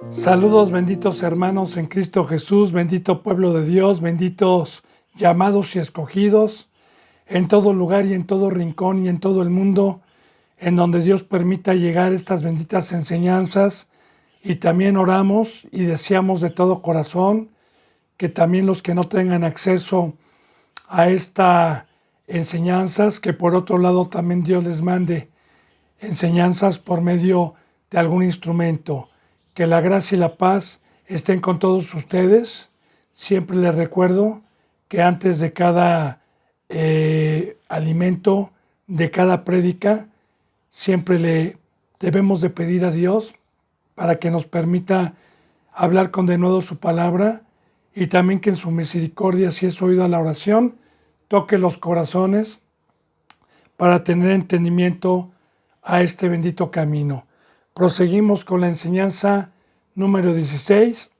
Saludos, benditos hermanos en Cristo Jesús, bendito pueblo de Dios, benditos llamados y escogidos en todo lugar y en todo rincón y en todo el mundo, en donde Dios permita llegar estas benditas enseñanzas. Y también oramos y deseamos de todo corazón que también los que no tengan acceso a estas enseñanzas, que por otro lado también Dios les mande enseñanzas por medio de algún instrumento. Que la gracia y la paz estén con todos ustedes. Siempre les recuerdo que antes de cada alimento, de cada prédica, siempre le debemos de pedir a Dios para que nos permita hablar con denuedo su palabra, y también que en su misericordia, si es oída la oración, toque los corazones para tener entendimiento a este bendito camino. Proseguimos con la enseñanza número 16,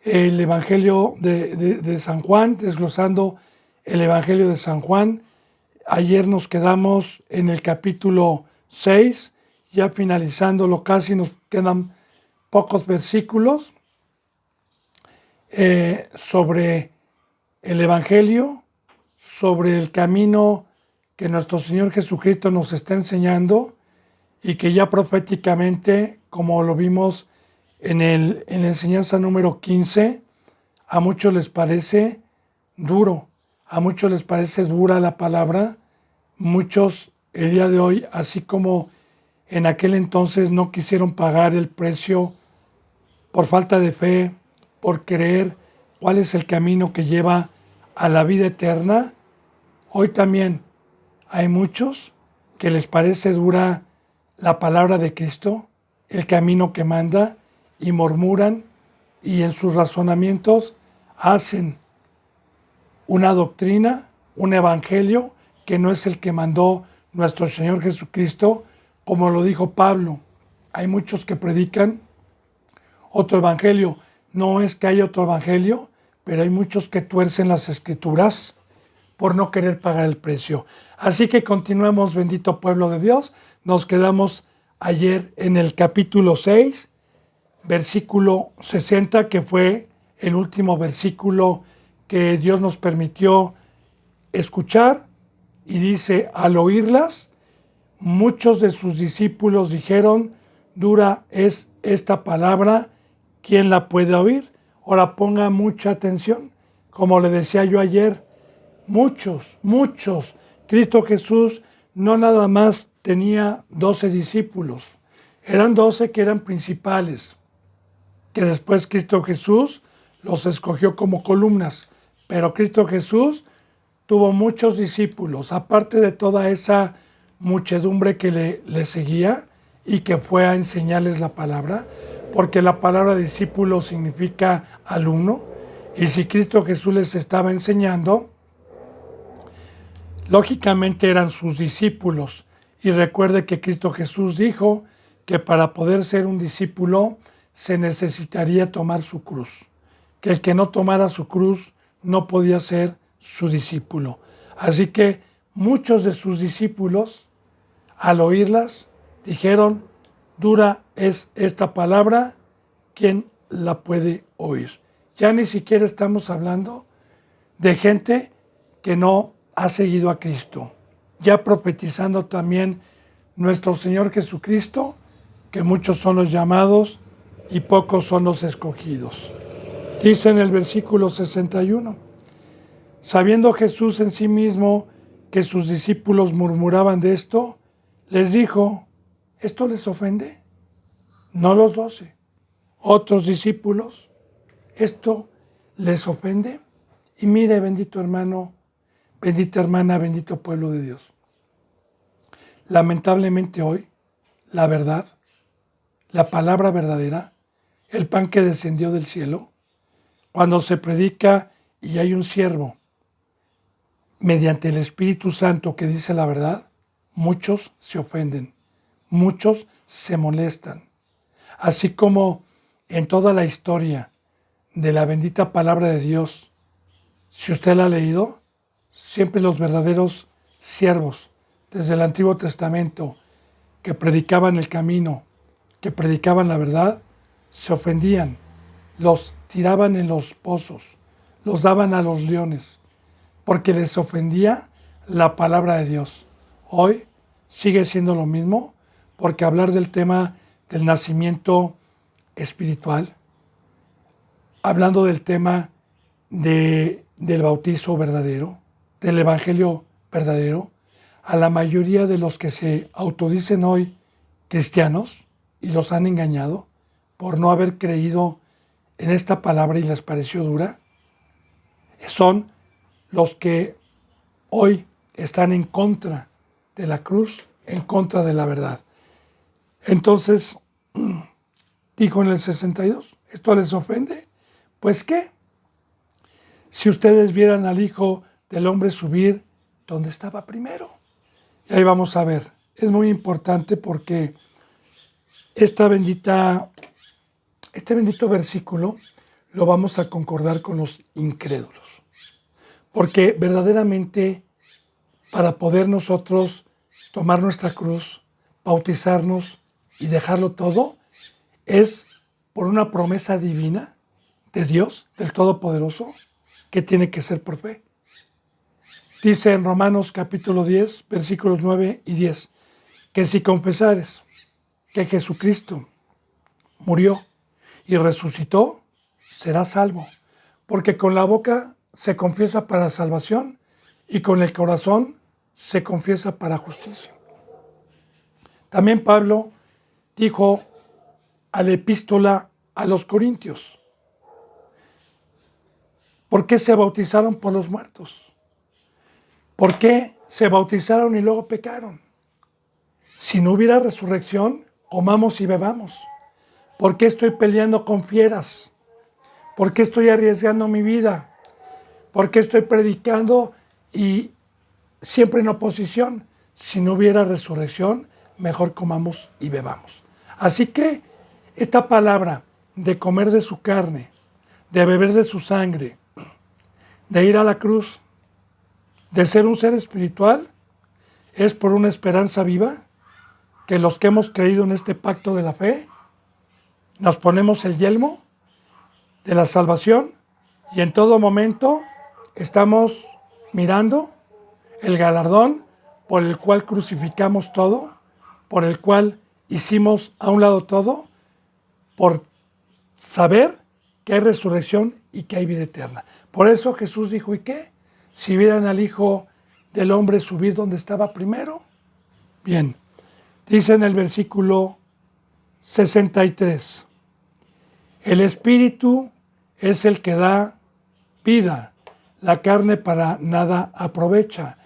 el Evangelio de San Juan, desglosando el Evangelio de San Juan. Ayer nos quedamos en el capítulo 6, ya finalizándolo casi, nos quedan pocos versículos sobre el Evangelio, sobre el camino que nuestro Señor Jesucristo nos está enseñando, y que ya proféticamente, como lo vimos en la enseñanza número 15, a muchos les parece duro, a muchos les parece dura la palabra. Muchos el día de hoy, así como en aquel entonces, no quisieron pagar el precio por falta de fe, por creer cuál es el camino que lleva a la vida eterna. Hoy también hay muchos que les parece dura la palabra de Cristo, el camino que manda, y murmuran, y en sus razonamientos hacen una doctrina, un evangelio que no es el que mandó nuestro Señor Jesucristo, como lo dijo Pablo. Hay muchos que predican otro evangelio. No es que haya otro evangelio, pero hay muchos que tuercen las escrituras por no querer pagar el precio. Así que continuemos, bendito pueblo de Dios. Nos quedamos ayer en el capítulo 6, versículo 60, que fue el último versículo que Dios nos permitió escuchar, y dice: al oírlas, muchos de sus discípulos dijeron: dura es esta palabra, ¿quién la puede oír? Ahora ponga mucha atención. Como le decía yo ayer, muchos. Cristo Jesús no nada más tenía 12 discípulos, eran 12 que eran principales, que después Cristo Jesús los escogió como columnas, pero Cristo Jesús tuvo muchos discípulos, aparte de toda esa muchedumbre que le seguía y que fue a enseñarles la palabra, porque la palabra discípulo significa alumno, y si Cristo Jesús les estaba enseñando, lógicamente eran sus discípulos. Y recuerde que Cristo Jesús dijo que para poder ser un discípulo se necesitaría tomar su cruz, que el que no tomara su cruz no podía ser su discípulo. Así que muchos de sus discípulos, al oírlas, dijeron: dura es esta palabra, ¿quién la puede oír? Ya ni siquiera estamos hablando de gente que no ha seguido a Cristo, ya profetizando también nuestro Señor Jesucristo, que muchos son los llamados y pocos son los escogidos. Dice en el versículo 61, sabiendo Jesús en sí mismo que sus discípulos murmuraban de esto, les dijo: ¿esto les ofende? No los 12, otros discípulos, ¿esto les ofende? Y mire, bendito hermano, bendita hermana, bendito pueblo de Dios, lamentablemente hoy, la verdad, la palabra verdadera, el pan que descendió del cielo, cuando se predica y hay un siervo mediante el Espíritu Santo que dice la verdad, muchos se ofenden, muchos se molestan. Así como en toda la historia de la bendita palabra de Dios, si usted la ha leído, siempre los verdaderos siervos desde el Antiguo Testamento que predicaban el camino, que predicaban la verdad, se ofendían, los tiraban en los pozos, los daban a los leones, porque les ofendía la palabra de Dios. Hoy sigue siendo lo mismo, porque hablar del tema del nacimiento espiritual, hablando del tema del bautizo verdadero, del evangelio verdadero, a la mayoría de los que se autodicen hoy cristianos y los han engañado por no haber creído en esta palabra y les pareció dura, son los que hoy están en contra de la cruz, en contra de la verdad. Entonces, dijo en el 62, ¿esto les ofende? Pues ¿qué? Si ustedes vieran al Hijo del Hombre subir donde estaba primero. Y ahí vamos a ver. Es muy importante porque este bendito versículo lo vamos a concordar con los incrédulos. Porque verdaderamente para poder nosotros tomar nuestra cruz, bautizarnos y dejarlo todo, es por una promesa divina de Dios, del Todopoderoso, que tiene que ser por fe. Dice en Romanos capítulo 10, versículos 9 y 10, que si confesares que Jesucristo murió y resucitó, serás salvo, porque con la boca se confiesa para salvación y con el corazón se confiesa para justicia. También Pablo dijo a la epístola a los Corintios, ¿por qué se bautizaron por los muertos? ¿Por qué se bautizaron y luego pecaron? Si no hubiera resurrección, comamos y bebamos. ¿Por qué estoy peleando con fieras? ¿Por qué estoy arriesgando mi vida? ¿Por qué estoy predicando y siempre en oposición? Si no hubiera resurrección, mejor comamos y bebamos. Así que esta palabra de comer de su carne, de beber de su sangre, de ir a la cruz, de ser un ser espiritual, es por una esperanza viva que los que hemos creído en este pacto de la fe, nos ponemos el yelmo de la salvación y en todo momento estamos mirando el galardón por el cual crucificamos todo, por el cual hicimos a un lado todo, por saber que hay resurrección y que hay vida eterna. Por eso Jesús dijo, ¿y qué? Si vieran al Hijo del Hombre subir donde estaba primero. Bien, dice en el versículo 63, el Espíritu es el que da vida, la carne para nada aprovecha.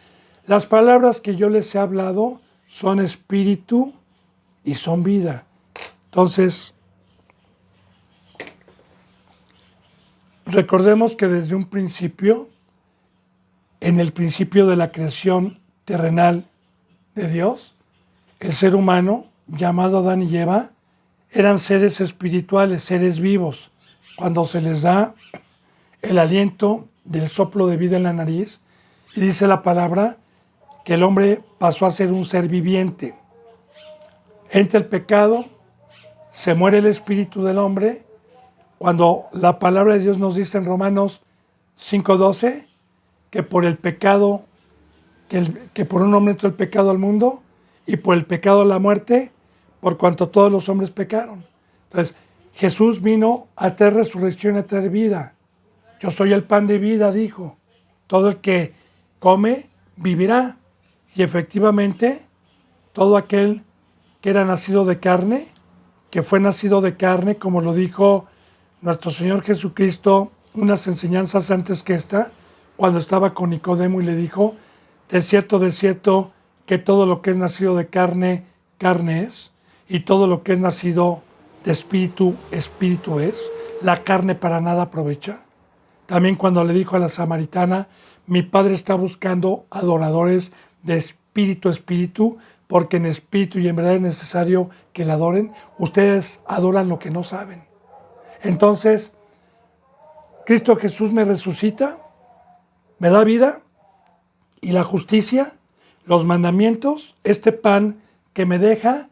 Las palabras que yo les he hablado son espíritu y son vida. Entonces, recordemos que desde un principio, en el principio de la creación terrenal de Dios, el ser humano, llamado Adán y Eva, eran seres espirituales, seres vivos. Cuando se les da el aliento del soplo de vida en la nariz, y dice la palabra que el hombre pasó a ser un ser viviente. Entra el pecado, se muere el espíritu del hombre, cuando la palabra de Dios nos dice en Romanos 5:12, que por el pecado, que por un hombre entró el pecado al mundo, y por el pecado la muerte, por cuanto todos los hombres pecaron. Entonces, Jesús vino a traer resurrección, a traer vida. Yo soy el pan de vida, dijo. Todo el que come, vivirá. Y efectivamente, todo aquel que era nacido de carne, que fue nacido de carne, como lo dijo nuestro Señor Jesucristo, unas enseñanzas antes que esta, cuando estaba con Nicodemo y le dijo, de cierto, que todo lo que es nacido de carne, carne es, y todo lo que es nacido de espíritu, espíritu es. La carne para nada aprovecha. También cuando le dijo a la samaritana, mi Padre está buscando adoradores de espíritu, espíritu, porque en espíritu y en verdad es necesario que le adoren. Ustedes adoran lo que no saben. Entonces, Cristo Jesús me resucita, me da vida y la justicia, los mandamientos, este pan que me deja,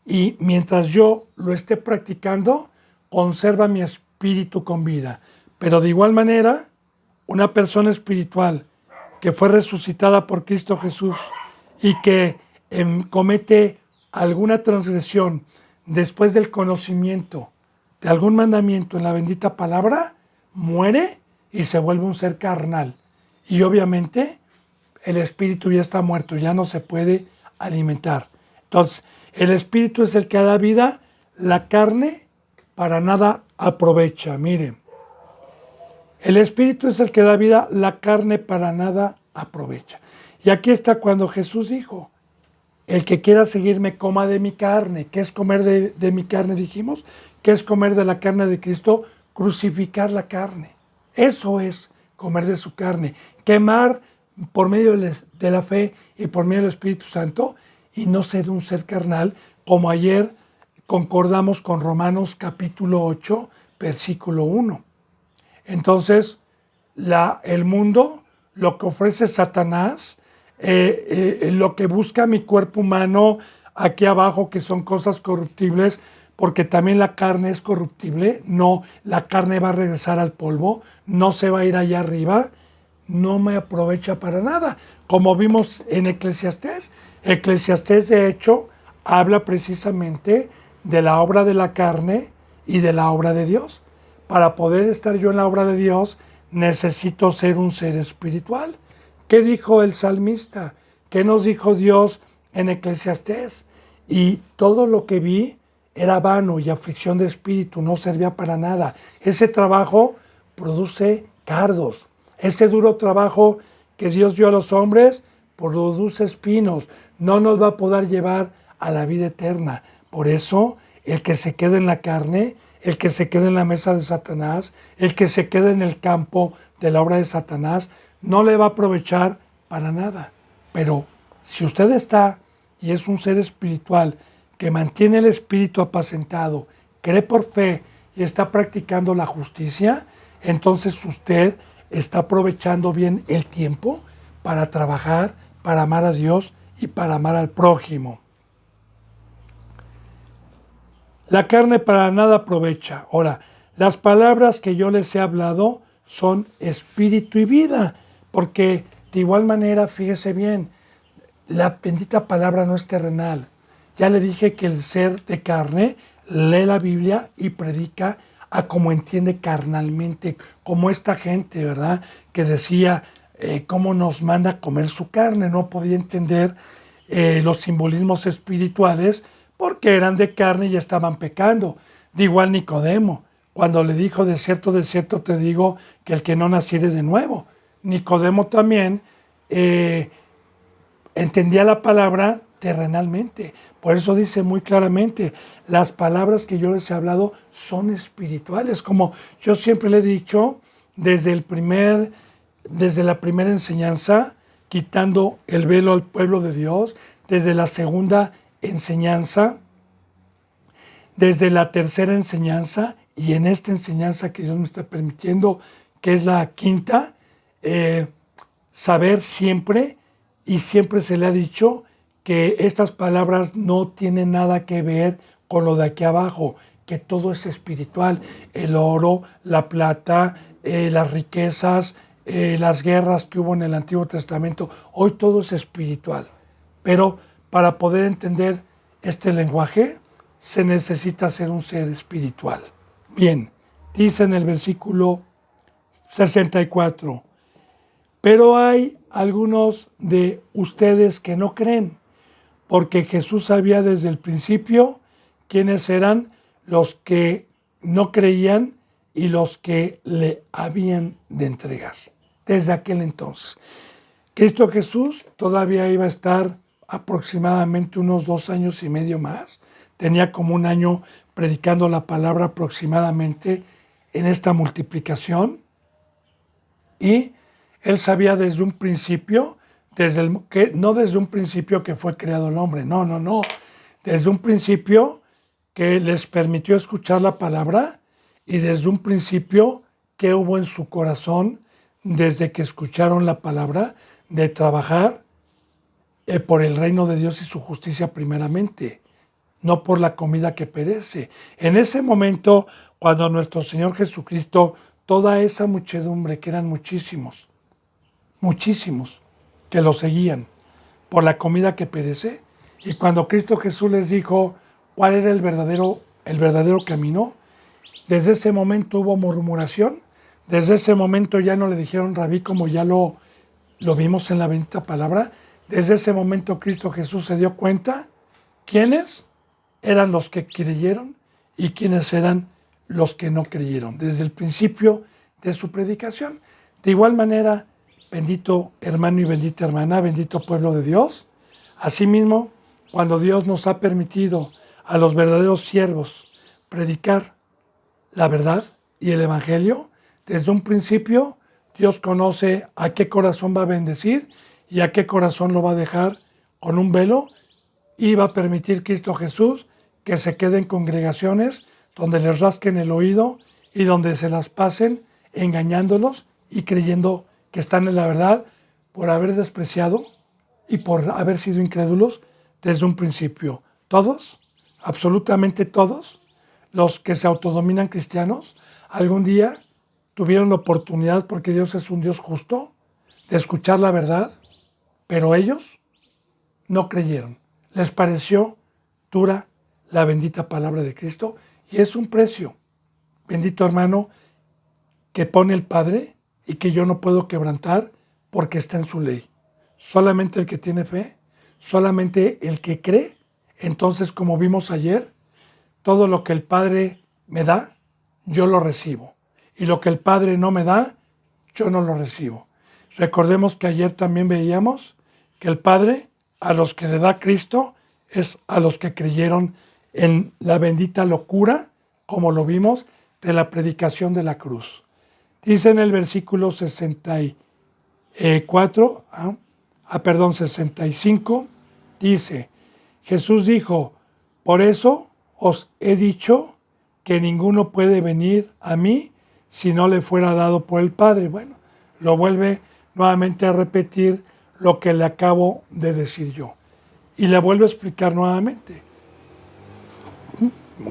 y mientras yo lo esté practicando, conserva mi espíritu con vida. Pero de igual manera, una persona espiritual que fue resucitada por Cristo Jesús y que comete alguna transgresión después del conocimiento de algún mandamiento en la bendita palabra, muere y se vuelve un ser carnal. Y obviamente el espíritu ya está muerto, ya no se puede alimentar. Entonces, el espíritu es el que da vida, la carne para nada aprovecha. Miren, el espíritu es el que da vida, la carne para nada aprovecha. Y aquí está cuando Jesús dijo, el que quiera seguirme coma de mi carne. ¿Qué es comer de mi carne? Dijimos, ¿qué es comer de la carne de Cristo? Crucificar la carne. Eso es comer de su carne. Quemar por medio de la fe y por medio del Espíritu Santo y no ser un ser carnal, como ayer concordamos con Romanos capítulo 8, versículo 1. Entonces, el mundo, lo que ofrece Satanás, lo que busca mi cuerpo humano aquí abajo, que son cosas corruptibles, porque también la carne es corruptible, no, la carne va a regresar al polvo, no se va a ir allá arriba, no me aprovecha para nada. Como vimos en Eclesiastés, Eclesiastés de hecho habla precisamente de la obra de la carne y de la obra de Dios. Para poder estar yo en la obra de Dios, necesito ser un ser espiritual. ¿Qué dijo el salmista? ¿Qué nos dijo Dios en Eclesiastés? Y todo lo que vi era vano y aflicción de espíritu, no servía para nada. Ese trabajo produce cardos. Ese duro trabajo que Dios dio a los hombres produce espinos. No nos va a poder llevar a la vida eterna. Por eso, el que se quede en la carne, el que se quede en la mesa de Satanás, el que se quede en el campo de la obra de Satanás, no le va a aprovechar para nada. Pero si usted está y es un ser espiritual que mantiene el espíritu apacentado, cree por fe y está practicando la justicia, entonces usted está aprovechando bien el tiempo para trabajar, para amar a Dios y para amar al prójimo. La carne para nada aprovecha. Ahora, las palabras que yo les he hablado son espíritu y vida, porque de igual manera, fíjese bien, la bendita palabra no es terrenal. Ya le dije que el ser de carne lee la Biblia y predica a como entiende carnalmente, como esta gente, ¿verdad? Que decía cómo nos manda a comer su carne, no podía entender los simbolismos espirituales porque eran de carne y estaban pecando. De igual Nicodemo, cuando le dijo, de cierto te digo que el que no naciere de nuevo. Nicodemo también entendía la palabra terrenalmente. Por eso dice muy claramente, las palabras que yo les he hablado son espirituales. Como yo siempre le he dicho, desde la primera enseñanza, quitando el velo al pueblo de Dios, desde la segunda enseñanza, desde la tercera enseñanza y en esta enseñanza que Dios me está permitiendo, que es la quinta, saber siempre, y siempre se le ha dicho que estas palabras no tienen nada que ver con lo de aquí abajo, que todo es espiritual, el oro, la plata, las riquezas, las guerras que hubo en el Antiguo Testamento, hoy todo es espiritual. Pero para poder entender este lenguaje, se necesita ser un ser espiritual. Bien, dice en el versículo 64, pero hay algunos de ustedes que no creen, porque Jesús sabía desde el principio quiénes eran los que no creían y los que le habían de entregar. Desde aquel entonces. Cristo Jesús todavía iba a estar aproximadamente unos 2 años y medio más. Tenía como 1 año predicando la palabra aproximadamente en esta multiplicación. Y él sabía desde un principio, no desde un principio que fue creado el hombre, no. Desde un principio que les permitió escuchar la palabra y desde un principio que hubo en su corazón desde que escucharon la palabra de trabajar por el reino de Dios y su justicia primeramente. no por la comida que perece. En ese momento, cuando nuestro Señor Jesucristo, toda esa muchedumbre, que eran muchísimos, muchísimos, que lo seguían por la comida que perece, y cuando Cristo Jesús les dijo cuál era el verdadero camino, desde ese momento hubo murmuración, desde ese momento ya no le dijeron rabí como ya lo vimos en la bendita palabra, desde ese momento Cristo Jesús se dio cuenta quiénes eran los que creyeron y quiénes eran los que no creyeron, desde el principio de su predicación. De igual manera, bendito hermano y bendita hermana, bendito pueblo de Dios, asimismo, cuando Dios nos ha permitido a los verdaderos siervos predicar la verdad y el evangelio, desde un principio Dios conoce a qué corazón va a bendecir y a qué corazón lo va a dejar con un velo, y va a permitir Cristo Jesús que se queden congregaciones donde les rasquen el oído y donde se las pasen engañándolos y creyendo que están en la verdad por haber despreciado y por haber sido incrédulos desde un principio. Todos, absolutamente todos, los que se autodominan cristianos, algún día tuvieron la oportunidad, porque Dios es un Dios justo, de escuchar la verdad, pero ellos no creyeron. Les pareció dura la bendita palabra de Cristo, y es un precio, bendito hermano, que pone el Padre y que yo no puedo quebrantar porque está en su ley. Solamente el que tiene fe, solamente el que cree. Entonces, como vimos ayer, todo lo que el Padre me da, yo lo recibo. Y lo que el Padre no me da, yo no lo recibo. Recordemos que ayer también veíamos que el Padre, a los que le da Cristo, es a los que creyeron en la bendita locura, como lo vimos, de la predicación de la cruz. Dice en el versículo 65, dice, Jesús dijo, por eso os he dicho que ninguno puede venir a mí si no le fuera dado por el Padre. Bueno, lo vuelve nuevamente a repetir lo que le acabo de decir yo. Y le vuelvo a explicar nuevamente.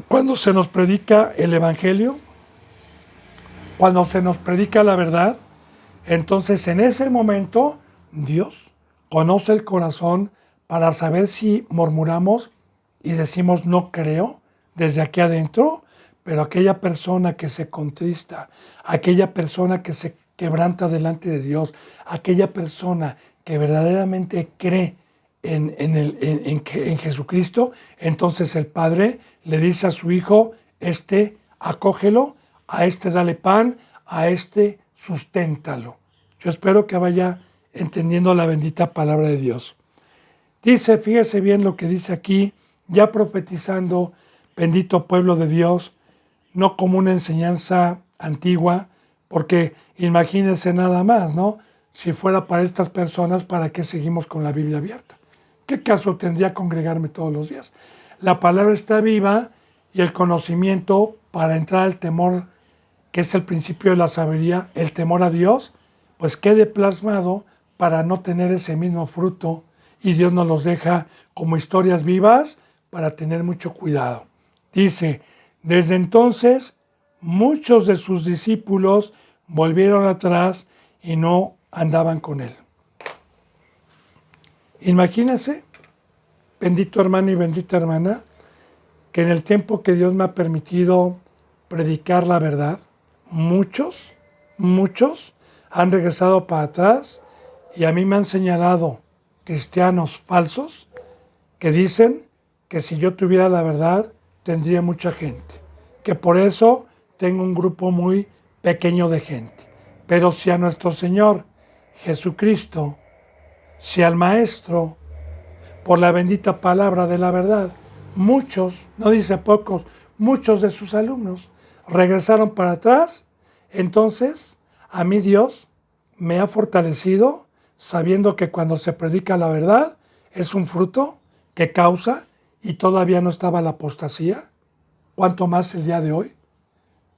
Cuando se nos predica el Evangelio, cuando se nos predica la verdad, entonces en ese momento Dios conoce el corazón para saber si murmuramos y decimos no creo desde aquí adentro, pero aquella persona que se contrista, aquella persona que se quebranta delante de Dios, aquella persona que verdaderamente cree en Jesucristo, entonces el Padre le dice a su Hijo, acógelo, a dale pan, a susténtalo. Yo espero que vaya entendiendo la bendita palabra de Dios. Dice, fíjese bien lo que dice aquí, ya profetizando, bendito pueblo de Dios, no como una enseñanza antigua, porque imagínense nada más, ¿no? Si fuera para estas personas, ¿para qué seguimos con la Biblia abierta? ¿Qué caso tendría congregarme todos los días? La palabra está viva y el conocimiento para entrar al temor, que es el principio de la sabiduría, el temor a Dios, pues quede plasmado para no tener ese mismo fruto, y Dios nos los deja como historias vivas para tener mucho cuidado. Dice, desde entonces muchos de sus discípulos volvieron atrás y no andaban con él. Imagínense, bendito hermano y bendita hermana, que en el tiempo que Dios me ha permitido predicar la verdad, muchos han regresado para atrás, y a mí me han señalado cristianos falsos que dicen que si yo tuviera la verdad tendría mucha gente, que por eso tengo un grupo muy pequeño de gente. Pero si a nuestro Señor Jesucristo, si al Maestro, por la bendita palabra de la verdad, muchos, no dice pocos, muchos de sus alumnos regresaron para atrás, entonces a mí Dios me ha fortalecido sabiendo que cuando se predica la verdad es un fruto que causa, y todavía no estaba la apostasía, cuanto más el día de hoy,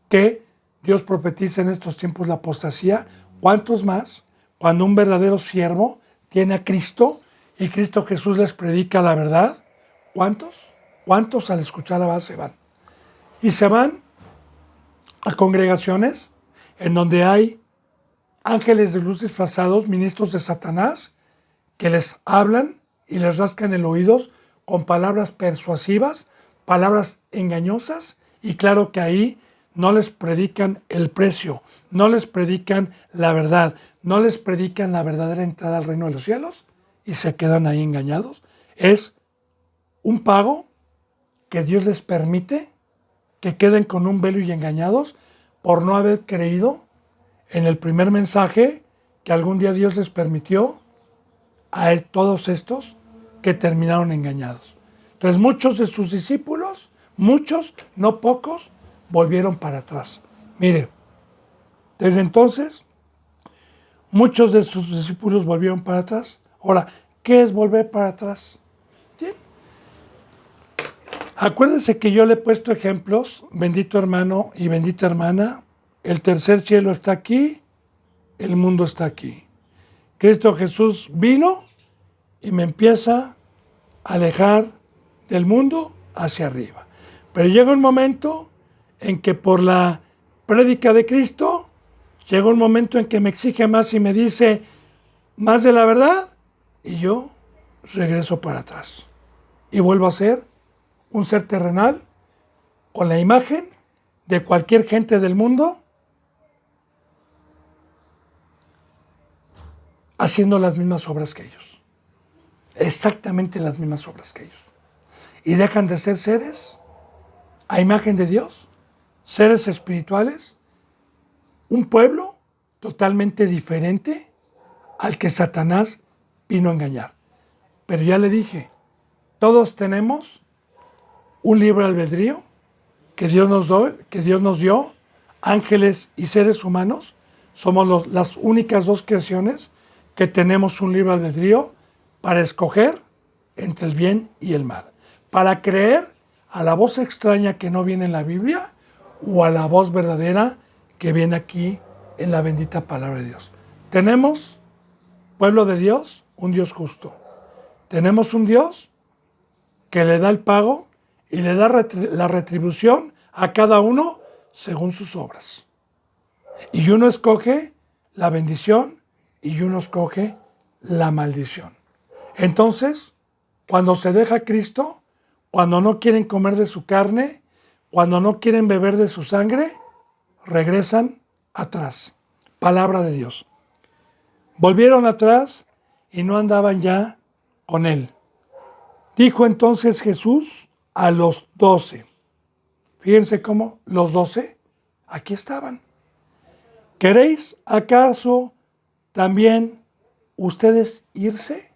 que Dios profetiza en estos tiempos la apostasía, cuántos más cuando un verdadero siervo tiene a Cristo y Cristo Jesús les predica la verdad, ¿cuántos? ¿Cuántos al escuchar la voz se van? Y se van a congregaciones en donde hay ángeles de luz disfrazados, ministros de Satanás, que les hablan y les rascan el oído con palabras persuasivas, palabras engañosas, y claro que ahí no les predican el precio, no les predican la verdad, no les predican la verdadera entrada al reino de los cielos, y se quedan ahí engañados. Es un pago que Dios les permite que queden con un velo y engañados por no haber creído en el primer mensaje que algún día Dios les permitió a todos estos que terminaron engañados. Entonces muchos de sus discípulos, muchos, no pocos, volvieron para atrás. Mire, desde entonces muchos de sus discípulos volvieron para atrás. Ahora, ¿qué es volver para atrás? Bien. Acuérdense que yo le he puesto ejemplos, bendito hermano y bendita hermana, el tercer cielo está aquí, el mundo está aquí. Cristo Jesús vino y me empieza a alejar del mundo hacia arriba. Pero llega un momento en que por la prédica de Cristo, llega un momento en que me exige más y me dice más de la verdad, y yo regreso para atrás. Y vuelvo a ser un ser terrenal con la imagen de cualquier gente del mundo haciendo las mismas obras que ellos. Exactamente las mismas obras que ellos. Y dejan de ser seres a imagen de Dios, seres espirituales, un pueblo totalmente diferente al que Satanás vino a engañar. Pero ya le dije, todos tenemos un libre albedrío que Dios nos dio, ángeles y seres humanos. Somos las únicas dos creaciones que tenemos un libre albedrío para escoger entre el bien y el mal, para creer a la voz extraña que no viene en la Biblia o a la voz verdadera que viene aquí en la bendita palabra de Dios. Tenemos, pueblo de Dios, un Dios justo. Tenemos un Dios que le da el pago y le da la retribución a cada uno según sus obras. Y uno escoge la bendición y uno escoge la maldición. Entonces, cuando se deja a Cristo, cuando no quieren comer de su carne, cuando no quieren beber de su sangre, regresan atrás. Palabra de Dios. Volvieron atrás y no andaban ya con él. Dijo entonces Jesús a los 12. Fíjense cómo los 12 aquí estaban. ¿Queréis acaso también ustedes irse?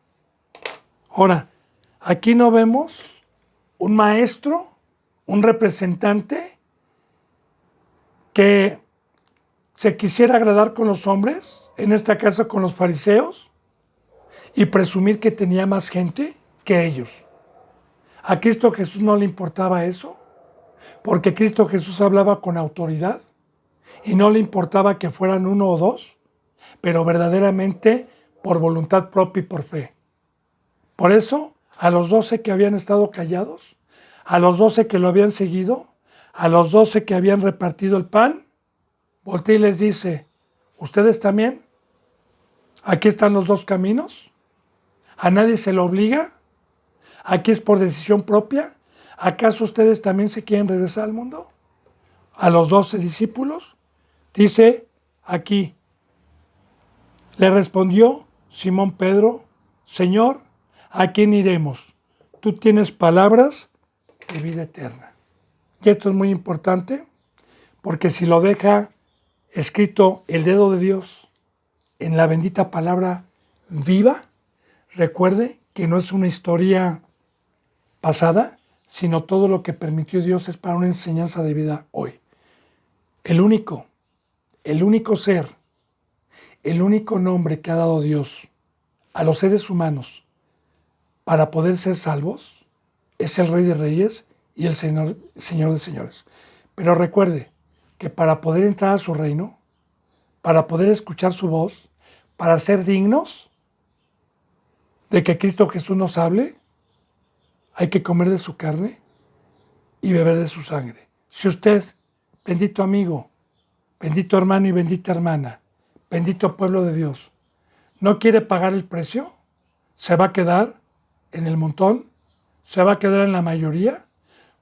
Ahora, aquí no vemos un maestro, un representante que se quisiera agradar con los hombres, en este caso con los fariseos, y presumir que tenía más gente que ellos. A Cristo Jesús no le importaba eso, porque Cristo Jesús hablaba con autoridad y no le importaba que fueran uno o dos, pero verdaderamente por voluntad propia y por fe. Por eso, a los 12 que habían estado callados, a los 12 que lo habían seguido, a los 12 que habían repartido el pan, voltea y les dice, ¿ustedes también? Aquí están los dos caminos. ¿A nadie se lo obliga? ¿Aquí es por decisión propia? ¿Acaso ustedes también se quieren regresar al mundo? A los 12 discípulos, dice aquí, le respondió Simón Pedro, Señor, ¿a quién iremos? Tú tienes palabras de vida eterna. Y esto es muy importante, porque si lo deja escrito el dedo de Dios en la bendita palabra viva, recuerde que no es una historia pasada, sino todo lo que permitió Dios es para una enseñanza de vida hoy. El único ser, el único nombre que ha dado Dios a los seres humanos para poder ser salvos es el Rey de Reyes y el Señor de Señores. Pero recuerde que para poder entrar a su reino, para poder escuchar su voz, para ser dignos de que Cristo Jesús nos hable, hay que comer de su carne y beber de su sangre. Si usted, bendito amigo, bendito hermano y bendita hermana, bendito pueblo de Dios, no quiere pagar el precio, se va a quedar en el montón, se va a quedar en la mayoría,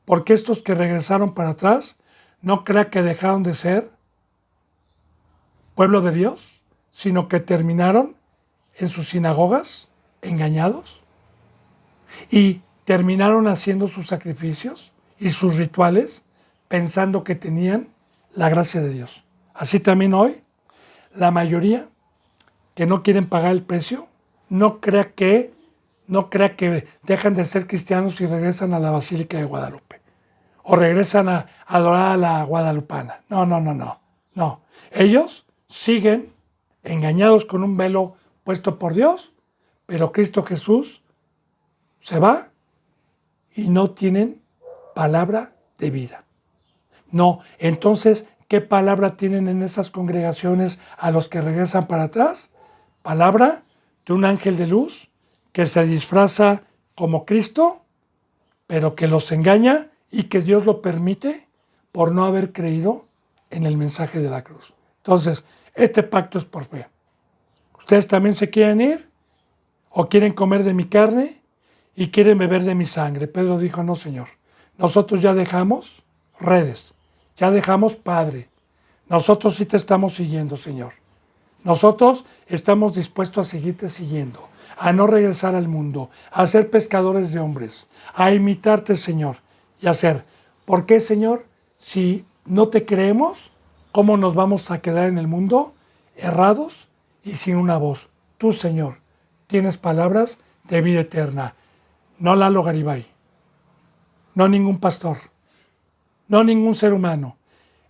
porque estos que regresaron para atrás, no crea que dejaron de ser pueblo de Dios, sino que terminaron en sus sinagogas engañados y terminaron haciendo sus sacrificios y sus rituales pensando que tenían la gracia de Dios. Así también hoy, la mayoría que no quieren pagar el precio, no crea que dejan de ser cristianos y regresan a la Basílica de Guadalupe o regresan a adorar a la guadalupana. No. Ellos siguen engañados con un velo puesto por Dios, pero Cristo Jesús se va y no tienen palabra de vida. No, entonces, ¿qué palabra tienen en esas congregaciones a los que regresan para atrás? Palabra de un ángel de luz que se disfraza como Cristo, pero que los engaña y que Dios lo permite por no haber creído en el mensaje de la cruz. Entonces, este pacto es por fe. ¿Ustedes también se quieren ir? ¿O quieren comer de mi carne y quieren beber de mi sangre? Pedro dijo, no, Señor. Nosotros ya dejamos redes, ya dejamos Padre. Nosotros sí te estamos siguiendo, Señor. Nosotros estamos dispuestos a seguirte siguiendo, a no regresar al mundo, a ser pescadores de hombres, a imitarte, Señor, y a ser. ¿Por qué, Señor? Si no te creemos, ¿cómo nos vamos a quedar en el mundo errados y sin una voz? Tú, Señor, tienes palabras de vida eterna. No Lalo Garibay, no ningún pastor, no ningún ser humano.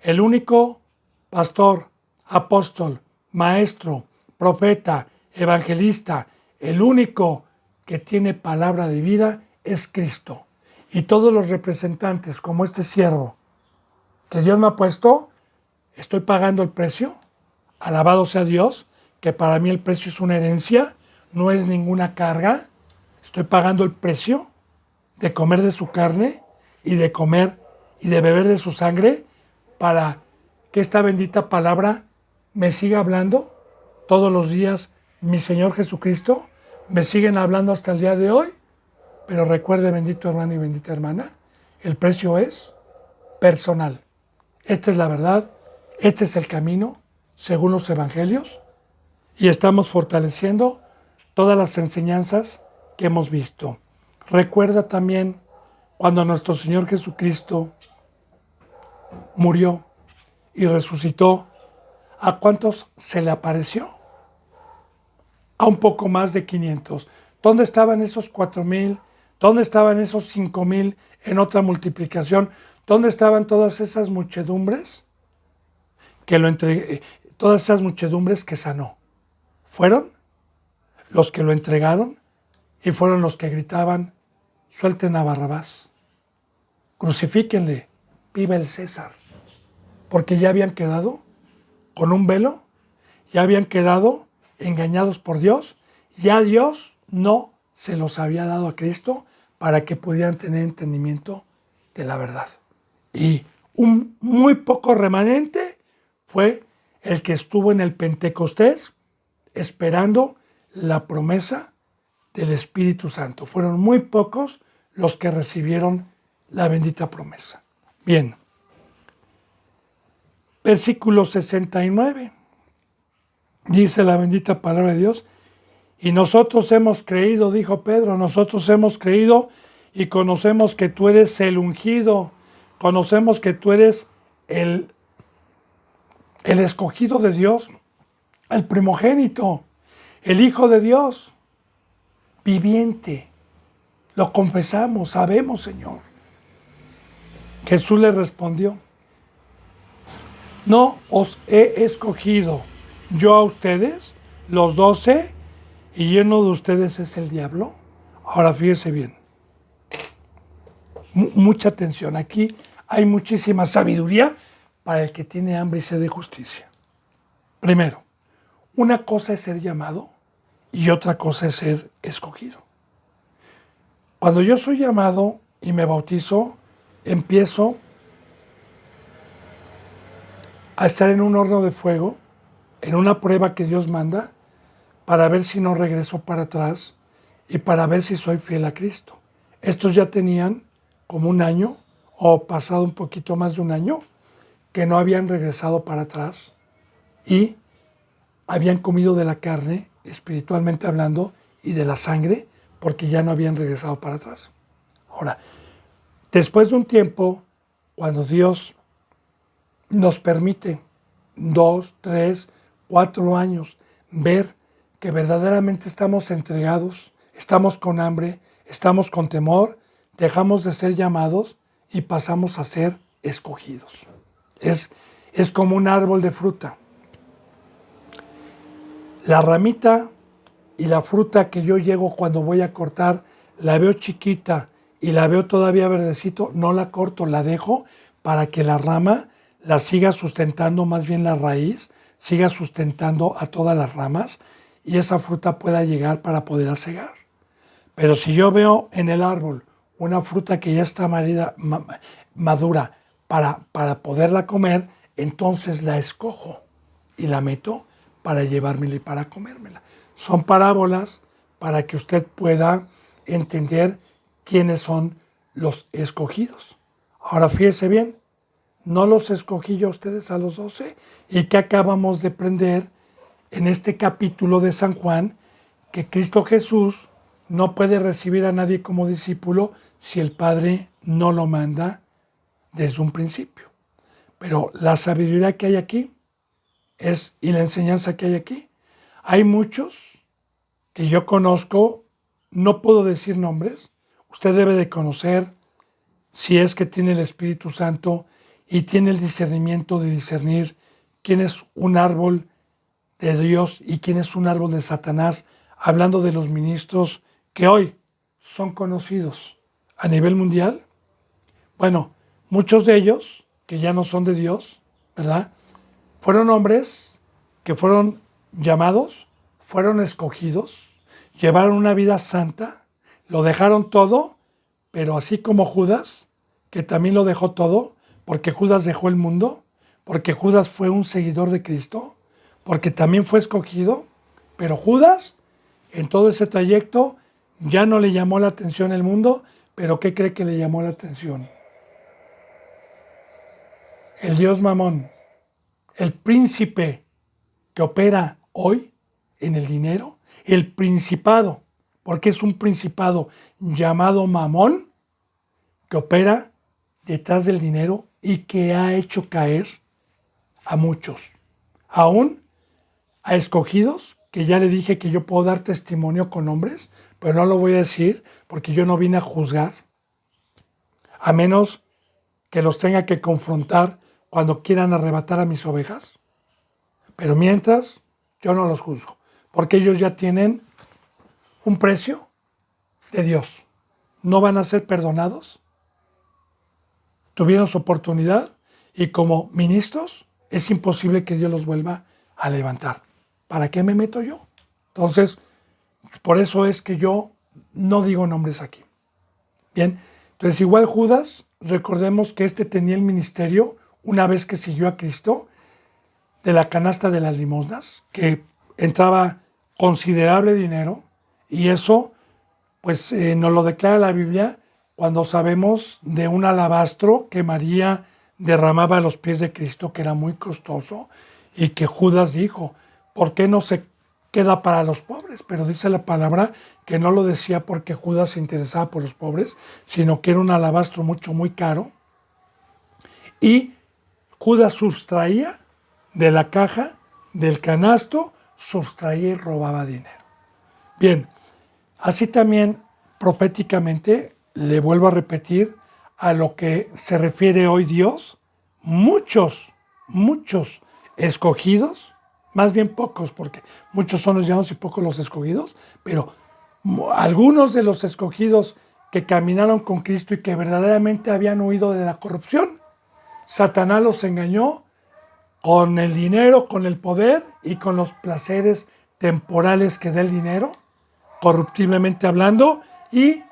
El único pastor, apóstol, maestro, profeta, evangelista, el único que tiene palabra de vida es Cristo. Y todos los representantes, como este siervo que Dios me ha puesto, estoy pagando el precio. Alabado sea Dios, que para mí el precio es una herencia, no es ninguna carga. Estoy pagando el precio de comer de su carne y de comer y de beber de su sangre para que esta bendita palabra me siga hablando todos los días. Mi Señor Jesucristo me siguen hablando hasta el día de hoy, pero recuerde, bendito hermano y bendita hermana, el precio es personal. Esta es la verdad, este es el camino según los evangelios y estamos fortaleciendo todas las enseñanzas que hemos visto. Recuerda también cuando nuestro Señor Jesucristo murió y resucitó, ¿a cuántos se le apareció? A un poco más de 500. ¿Dónde estaban esos 4,000? ¿Dónde estaban esos 5,000 en otra multiplicación? ¿Dónde estaban todas esas muchedumbres todas esas muchedumbres que sanó? Fueron los que lo entregaron y fueron los que gritaban, suelten a Barrabás, crucifíquenle, viva el César, porque ya habían quedado con un velo, ya habían quedado engañados por Dios, ya Dios no se los había dado a Cristo para que pudieran tener entendimiento de la verdad. Y un muy poco remanente fue el que estuvo en el Pentecostés esperando la promesa del Espíritu Santo. Fueron muy pocos los que recibieron la bendita promesa. Bien. Versículo 69. Dice la bendita palabra de Dios. Y nosotros hemos creído, dijo Pedro, nosotros hemos creído y conocemos que tú eres el ungido. Conocemos que tú eres el escogido de Dios, el primogénito, el Hijo de Dios, viviente. Lo confesamos, sabemos, Señor. Jesús le respondió, no os he escogido yo a ustedes, los 12, y uno de ustedes es el diablo. Ahora fíjese bien. Mucha atención. Aquí hay muchísima sabiduría para el que tiene hambre y sed de justicia. Primero, una cosa es ser llamado y otra cosa es ser escogido. Cuando yo soy llamado y me bautizo, empiezo a estar en un horno de fuego, en una prueba que Dios manda, para ver si no regreso para atrás y para ver si soy fiel a Cristo. Estos ya tenían como un año o pasado un poquito más de un año que no habían regresado para atrás y habían comido de la carne, espiritualmente hablando, y de la sangre, porque ya no habían regresado para atrás. Ahora, después de un tiempo, cuando Dios nos permite 2, 3, 4 años ver que verdaderamente estamos entregados, estamos con hambre, estamos con temor, dejamos de ser llamados y pasamos a ser escogidos. Es como un árbol de fruta. La ramita y la fruta que yo llego cuando voy a cortar, la veo chiquita y la veo todavía verdecito, no la corto, la dejo para que la rama la siga sustentando, más bien la raíz, siga sustentando a todas las ramas y esa fruta pueda llegar para poder cegar. Pero si yo veo en el árbol una fruta que ya está madura para poderla comer, entonces la escojo y la meto para llevármela y para comérmela. Son parábolas para que usted pueda entender quiénes son los escogidos. Ahora fíjese bien, no los escogí yo a ustedes a los 12 y que acabamos de aprender en este capítulo de San Juan que Cristo Jesús no puede recibir a nadie como discípulo si el Padre no lo manda desde un principio. Pero la sabiduría que hay aquí y la enseñanza que hay aquí, hay muchos que yo conozco, no puedo decir nombres, usted debe de conocer si es que tiene el Espíritu Santo y tiene el discernimiento de discernir quién es un árbol de Dios y quién es un árbol de Satanás, hablando de los ministros que hoy son conocidos a nivel mundial. Bueno, muchos de ellos, que ya no son de Dios, ¿verdad? Fueron hombres que fueron llamados, fueron escogidos, llevaron una vida santa, lo dejaron todo, pero así como Judas, que también lo dejó todo, porque Judas dejó el mundo, porque Judas fue un seguidor de Cristo, porque también fue escogido, pero Judas, en todo ese trayecto, ya no le llamó la atención el mundo, pero ¿qué cree que le llamó la atención? El Dios Mamón, el príncipe que opera hoy en el dinero, el principado, porque es un principado llamado Mamón, que opera detrás del dinero y que ha hecho caer a muchos, aún a escogidos, que ya le dije que yo puedo dar testimonio con nombres, pero no lo voy a decir porque yo no vine a juzgar, a menos que los tenga que confrontar cuando quieran arrebatar a mis ovejas. Pero mientras, yo no los juzgo, porque ellos ya tienen un precio de Dios. No van a ser perdonados. Tuvieron su oportunidad y como ministros es imposible que Dios los vuelva a levantar. ¿Para qué me meto yo? Entonces, por eso es que yo no digo nombres aquí. Bien, entonces igual Judas, recordemos que este tenía el ministerio una vez que siguió a Cristo, de la canasta de las limosnas, que entraba considerable dinero, y eso pues nos lo declara la Biblia cuando sabemos de un alabastro que María derramaba a los pies de Cristo, que era muy costoso, y que Judas dijo, ¿por qué no se queda para los pobres? Pero dice la palabra que no lo decía porque Judas se interesaba por los pobres, sino que era un alabastro muy caro, y Judas sustraía de la caja, del canasto, sustraía y robaba dinero. Bien, así también proféticamente, le vuelvo a repetir, a lo que se refiere hoy Dios, muchos escogidos, más bien pocos, porque muchos son los llamados y pocos los escogidos, pero algunos de los escogidos que caminaron con Cristo y que verdaderamente habían huido de la corrupción, Satanás los engañó con el dinero, con el poder y con los placeres temporales que da el dinero, corruptiblemente hablando, y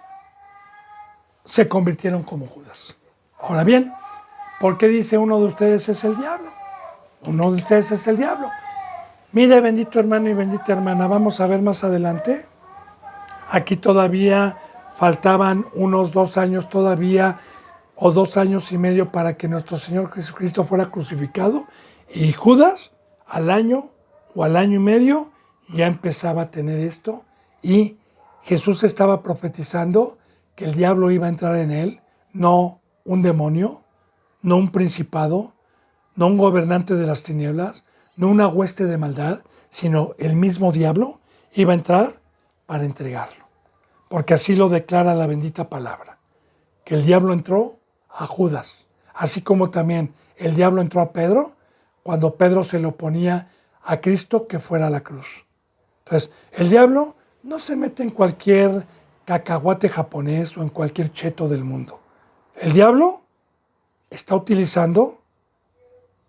se convirtieron como Judas. Ahora bien, ¿por qué dice uno de ustedes es el diablo? Uno de ustedes es el diablo. Mire, bendito hermano y bendita hermana, vamos a ver más adelante. Aquí todavía faltaban unos 2 años todavía, o 2 años y medio para que nuestro Señor Jesucristo fuera crucificado. Y Judas, al año o al año y medio, ya empezaba a tener esto. Y Jesús estaba profetizando que el diablo iba a entrar en él, no un demonio, no un principado, no un gobernante de las tinieblas, no una hueste de maldad, sino el mismo diablo iba a entrar para entregarlo. Porque así lo declara la bendita palabra, que el diablo entró a Judas, así como también el diablo entró a Pedro cuando Pedro se le oponía a Cristo que fuera a la cruz. Entonces, el diablo no se mete en cualquier cacahuate japonés o en cualquier cheto del mundo. El diablo está utilizando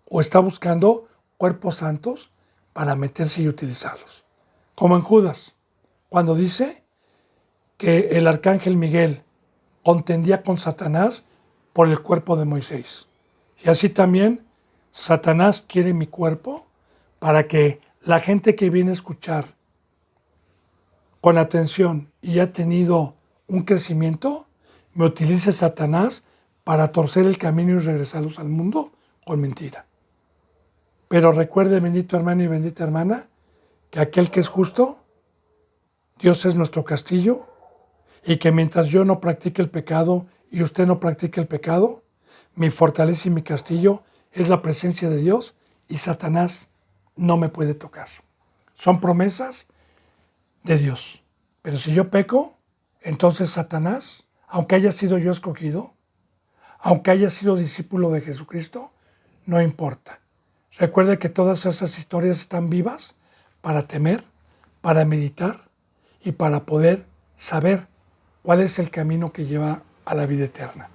o está buscando cuerpos santos para meterse y utilizarlos. Como en Judas, cuando dice que el arcángel Miguel contendía con Satanás por el cuerpo de Moisés. Y así también Satanás quiere mi cuerpo para que la gente que viene a escuchar con atención y ha tenido un crecimiento, me utilice Satanás para torcer el camino y regresarlos al mundo con mentira. Pero recuerde, bendito hermano y bendita hermana, que aquel que es justo, Dios es nuestro castillo, y que mientras yo no practique el pecado y usted no practique el pecado, mi fortaleza y mi castillo es la presencia de Dios y Satanás no me puede tocar. Son promesas de Dios. Pero si yo peco, entonces Satanás, aunque haya sido yo escogido, aunque haya sido discípulo de Jesucristo, no importa. Recuerde que todas esas historias están vivas para temer, para meditar y para poder saber cuál es el camino que lleva a la vida eterna.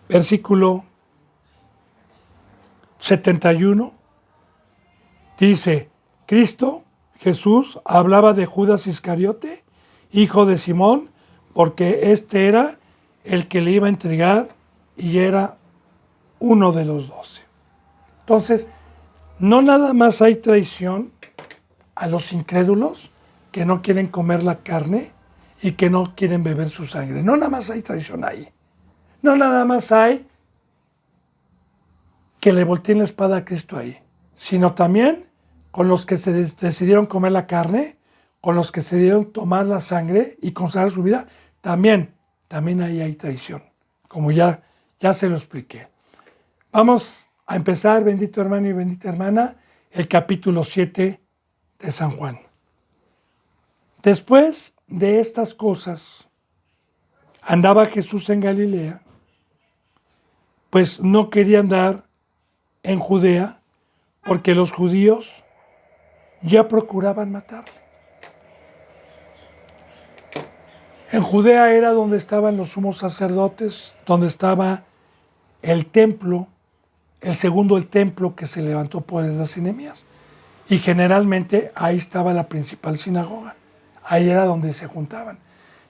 Versículo 71 dice, Cristo, Jesús, hablaba de Judas Iscariote, hijo de Simón, porque este era el que le iba a entregar y era uno de los 12. Entonces, no nada más hay traición a los incrédulos que no quieren comer la carne y que no quieren beber su sangre. No nada más hay traición ahí. No nada más hay que le volteen la espada a Cristo ahí, sino también con los que se decidieron comer la carne, con los que se decidieron tomar la sangre y consagrar su vida, también ahí hay traición, como ya se lo expliqué. Vamos a empezar, bendito hermano y bendita hermana, el capítulo 7 de San Juan. Después de estas cosas, andaba Jesús en Galilea, pues no quería andar en Judea, porque los judíos ya procuraban matarle. En Judea era donde estaban los sumos sacerdotes, donde estaba el templo, el segundo el templo que se levantó por las Nehemías. Y generalmente ahí estaba la principal sinagoga. Ahí era donde se juntaban.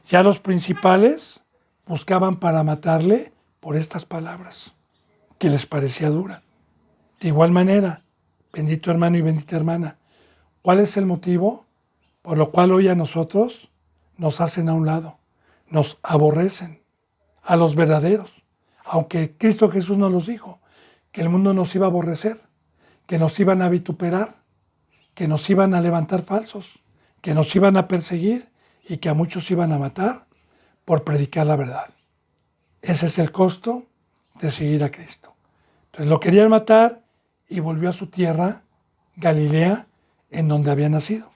Ya los principales buscaban para matarle por estas palabras, que les parecía dura. De igual manera, bendito hermano y bendita hermana, ¿cuál es el motivo por lo cual hoy a nosotros nos hacen a un lado? Nos aborrecen a los verdaderos. Aunque Cristo Jesús nos los dijo, que el mundo nos iba a aborrecer, que nos iban a vituperar, que nos iban a levantar falsos, que nos iban a perseguir y que a muchos iban a matar por predicar la verdad. Ese es el costo de seguir a Cristo. Entonces lo querían matar y volvió a su tierra, Galilea, en donde había nacido.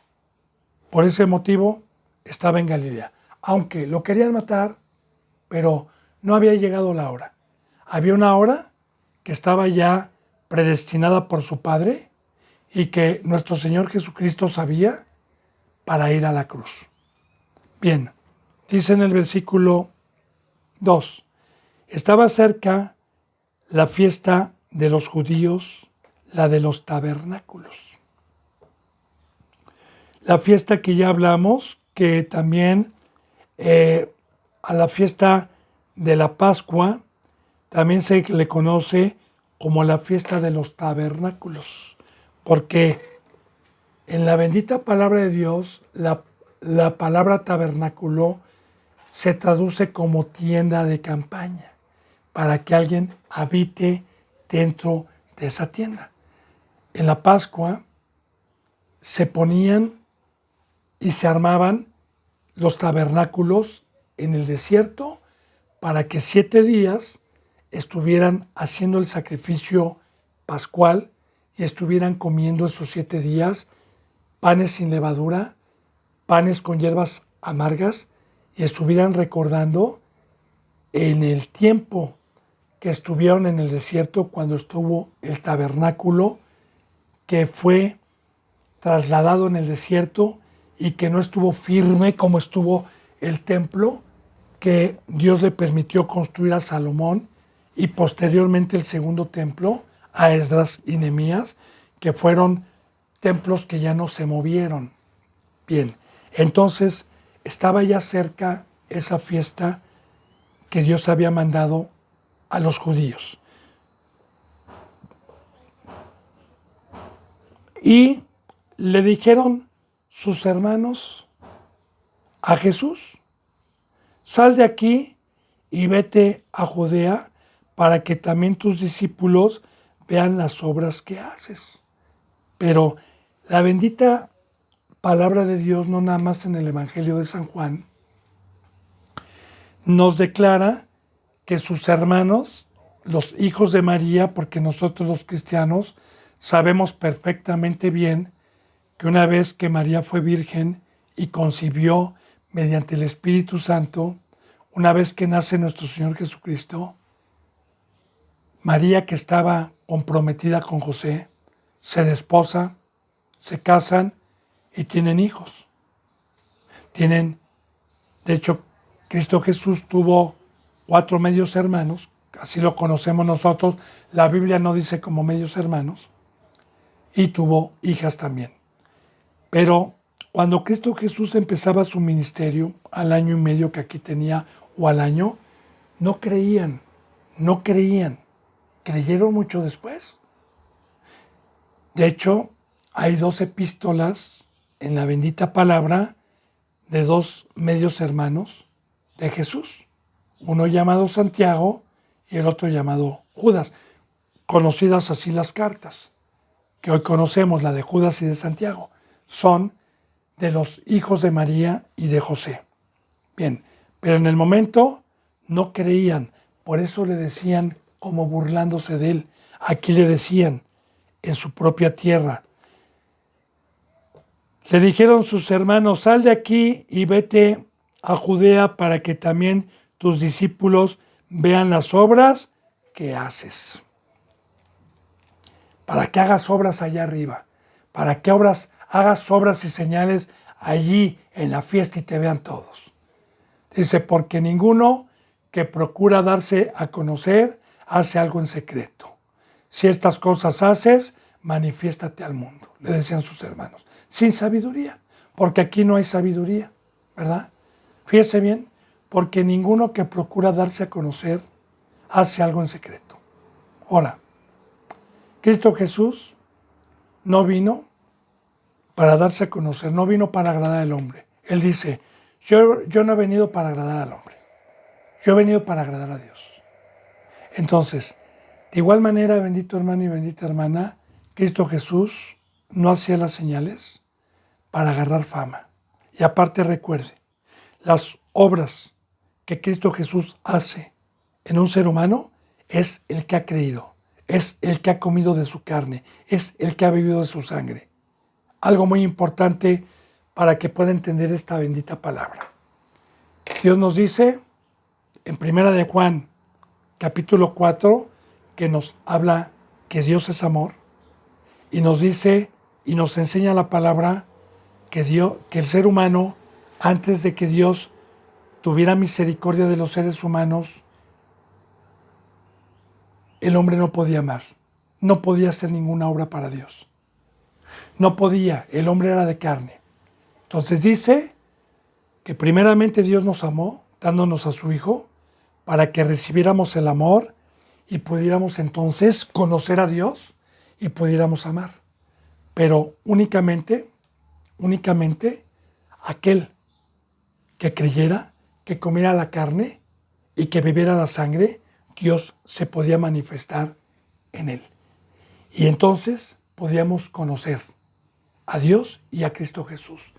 Por ese motivo estaba en Galilea. Aunque lo querían matar, pero no había llegado la hora. Había una hora que estaba ya predestinada por su Padre y que nuestro Señor Jesucristo sabía para ir a la cruz. Bien, dice en el versículo 2, estaba cerca la fiesta de los judíos, la de los tabernáculos. La fiesta que ya hablamos, que también a la fiesta de la Pascua también se le conoce como la fiesta de los tabernáculos, porque en la bendita palabra de Dios, la palabra tabernáculo se traduce como tienda de campaña, para que alguien habite dentro de esa tienda. En la Pascua se ponían y se armaban los tabernáculos en el desierto para que 7 días estuvieran haciendo el sacrificio pascual y estuvieran comiendo esos 7 días panes sin levadura, panes con hierbas amargas, y estuvieran recordando en el tiempo que estuvieron en el desierto cuando estuvo el tabernáculo que fue trasladado en el desierto y que no estuvo firme como estuvo el templo que Dios le permitió construir a Salomón, y posteriormente el segundo templo a Esdras y Nehemías, que fueron templos que ya no se movieron. Bien, entonces estaba ya cerca esa fiesta que Dios había mandado a los judíos. Y le dijeron sus hermanos a Jesús: sal de aquí y vete a Judea para que también tus discípulos vean las obras que haces. Pero la bendita palabra de Dios, no nada más en el Evangelio de San Juan, nos declara que sus hermanos, los hijos de María, porque nosotros los cristianos sabemos perfectamente bien que una vez que María fue virgen y concibió mediante el Espíritu Santo, una vez que nace nuestro Señor Jesucristo, María, que estaba comprometida con José, se desposa, se casan y tienen hijos. De hecho, Cristo Jesús tuvo 4 medios hermanos, así lo conocemos nosotros, la Biblia no dice como medios hermanos, y tuvo hijas también. Pero cuando Cristo Jesús empezaba su ministerio, al año y medio que aquí tenía, o al año, no creían. Creyeron mucho después. De hecho, hay 2 epístolas en la bendita palabra de 2 medios hermanos de Jesús, uno llamado Santiago y el otro llamado Judas, conocidas así las cartas que hoy conocemos, la de Judas y de Santiago, son de los hijos de María y de José. Bien, pero en el momento no creían, por eso le decían, como burlándose de él, aquí le decían, en su propia tierra, le dijeron sus hermanos: sal de aquí y vete a Judea para que también tus discípulos vean las obras que haces. Para que hagas obras allá arriba, para que hagas obras y señales allí en la fiesta y te vean todos. Dice: porque ninguno que procura darse a conocer hace algo en secreto. Si estas cosas haces, manifiéstate al mundo, le decían sus hermanos, sin sabiduría, porque aquí no hay sabiduría, ¿verdad? Fíjese bien, porque ninguno que procura darse a conocer hace algo en secreto. Ahora, Cristo Jesús no vino para darse a conocer, no vino para agradar al hombre. Él dice: yo no he venido para agradar al hombre, yo he venido para agradar a Dios. Entonces, de igual manera, bendito hermano y bendita hermana, Cristo Jesús no hacía las señales para agarrar fama. Y aparte, recuerde, las obras que Cristo Jesús hace en un ser humano es el que ha creído, es el que ha comido de su carne, es el que ha bebido de su sangre. Algo muy importante para que pueda entender esta bendita palabra. Dios nos dice en 1 de Juan, capítulo 4, que nos habla que Dios es amor, y nos dice y nos enseña la palabra que el ser humano, antes de que Dios tuviera misericordia de los seres humanos, el hombre no podía amar, no podía hacer ninguna obra para Dios. No podía, el hombre era de carne. Entonces dice que primeramente Dios nos amó, dándonos a su Hijo, para que recibiéramos el amor y pudiéramos entonces conocer a Dios y pudiéramos amar. Pero únicamente aquel que creyera, que comiera la carne y que bebiera la sangre, Dios se podía manifestar en él. Y entonces podíamos conocer a Dios y a Cristo Jesús.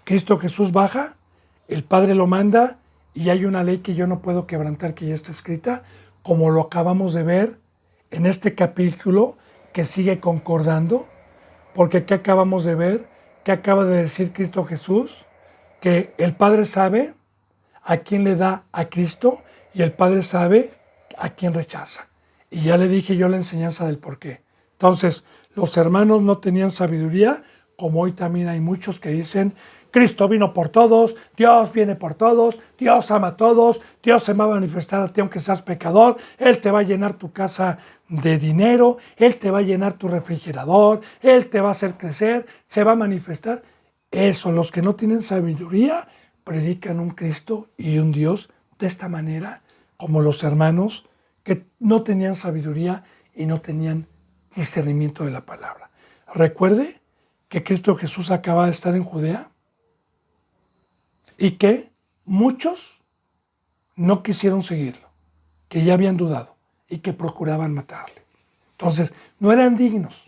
Cristo Jesús baja, el Padre lo manda y hay una ley que yo no puedo quebrantar, que ya está escrita, como lo acabamos de ver en este capítulo que sigue concordando, porque ¿qué acabamos de ver? ¿Qué acaba de decir Cristo Jesús? Que el Padre sabe a quién le da a Cristo y el Padre sabe a quién rechaza. Y ya le dije yo la enseñanza del por qué. Entonces, los hermanos no tenían sabiduría, como hoy también hay muchos que dicen, Cristo vino por todos, Dios viene por todos, Dios ama a todos, Dios se va a manifestar a ti aunque seas pecador, Él te va a llenar tu casa de dinero, Él te va a llenar tu refrigerador, Él te va a hacer crecer, se va a manifestar. Eso, los que no tienen sabiduría, predican un Cristo y un Dios de esta manera, como los hermanos que no tenían sabiduría y no tenían discernimiento de la palabra. Recuerde que Cristo Jesús acaba de estar en Judea y que muchos no quisieron seguirlo, que ya habían dudado y que procuraban matarle. Entonces, no eran dignos.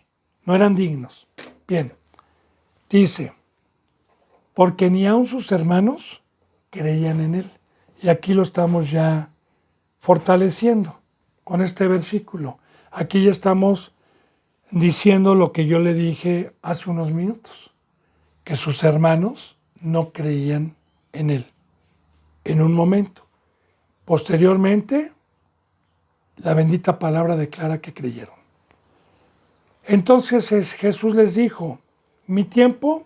Bien, dice, porque ni aun sus hermanos creían en él. Y aquí lo estamos ya fortaleciendo con este versículo. Aquí ya estamos diciendo lo que yo le dije hace unos minutos, que sus hermanos no creían en él en un momento. Posteriormente, la bendita palabra declara que creyeron. Entonces Jesús les dijo, mi tiempo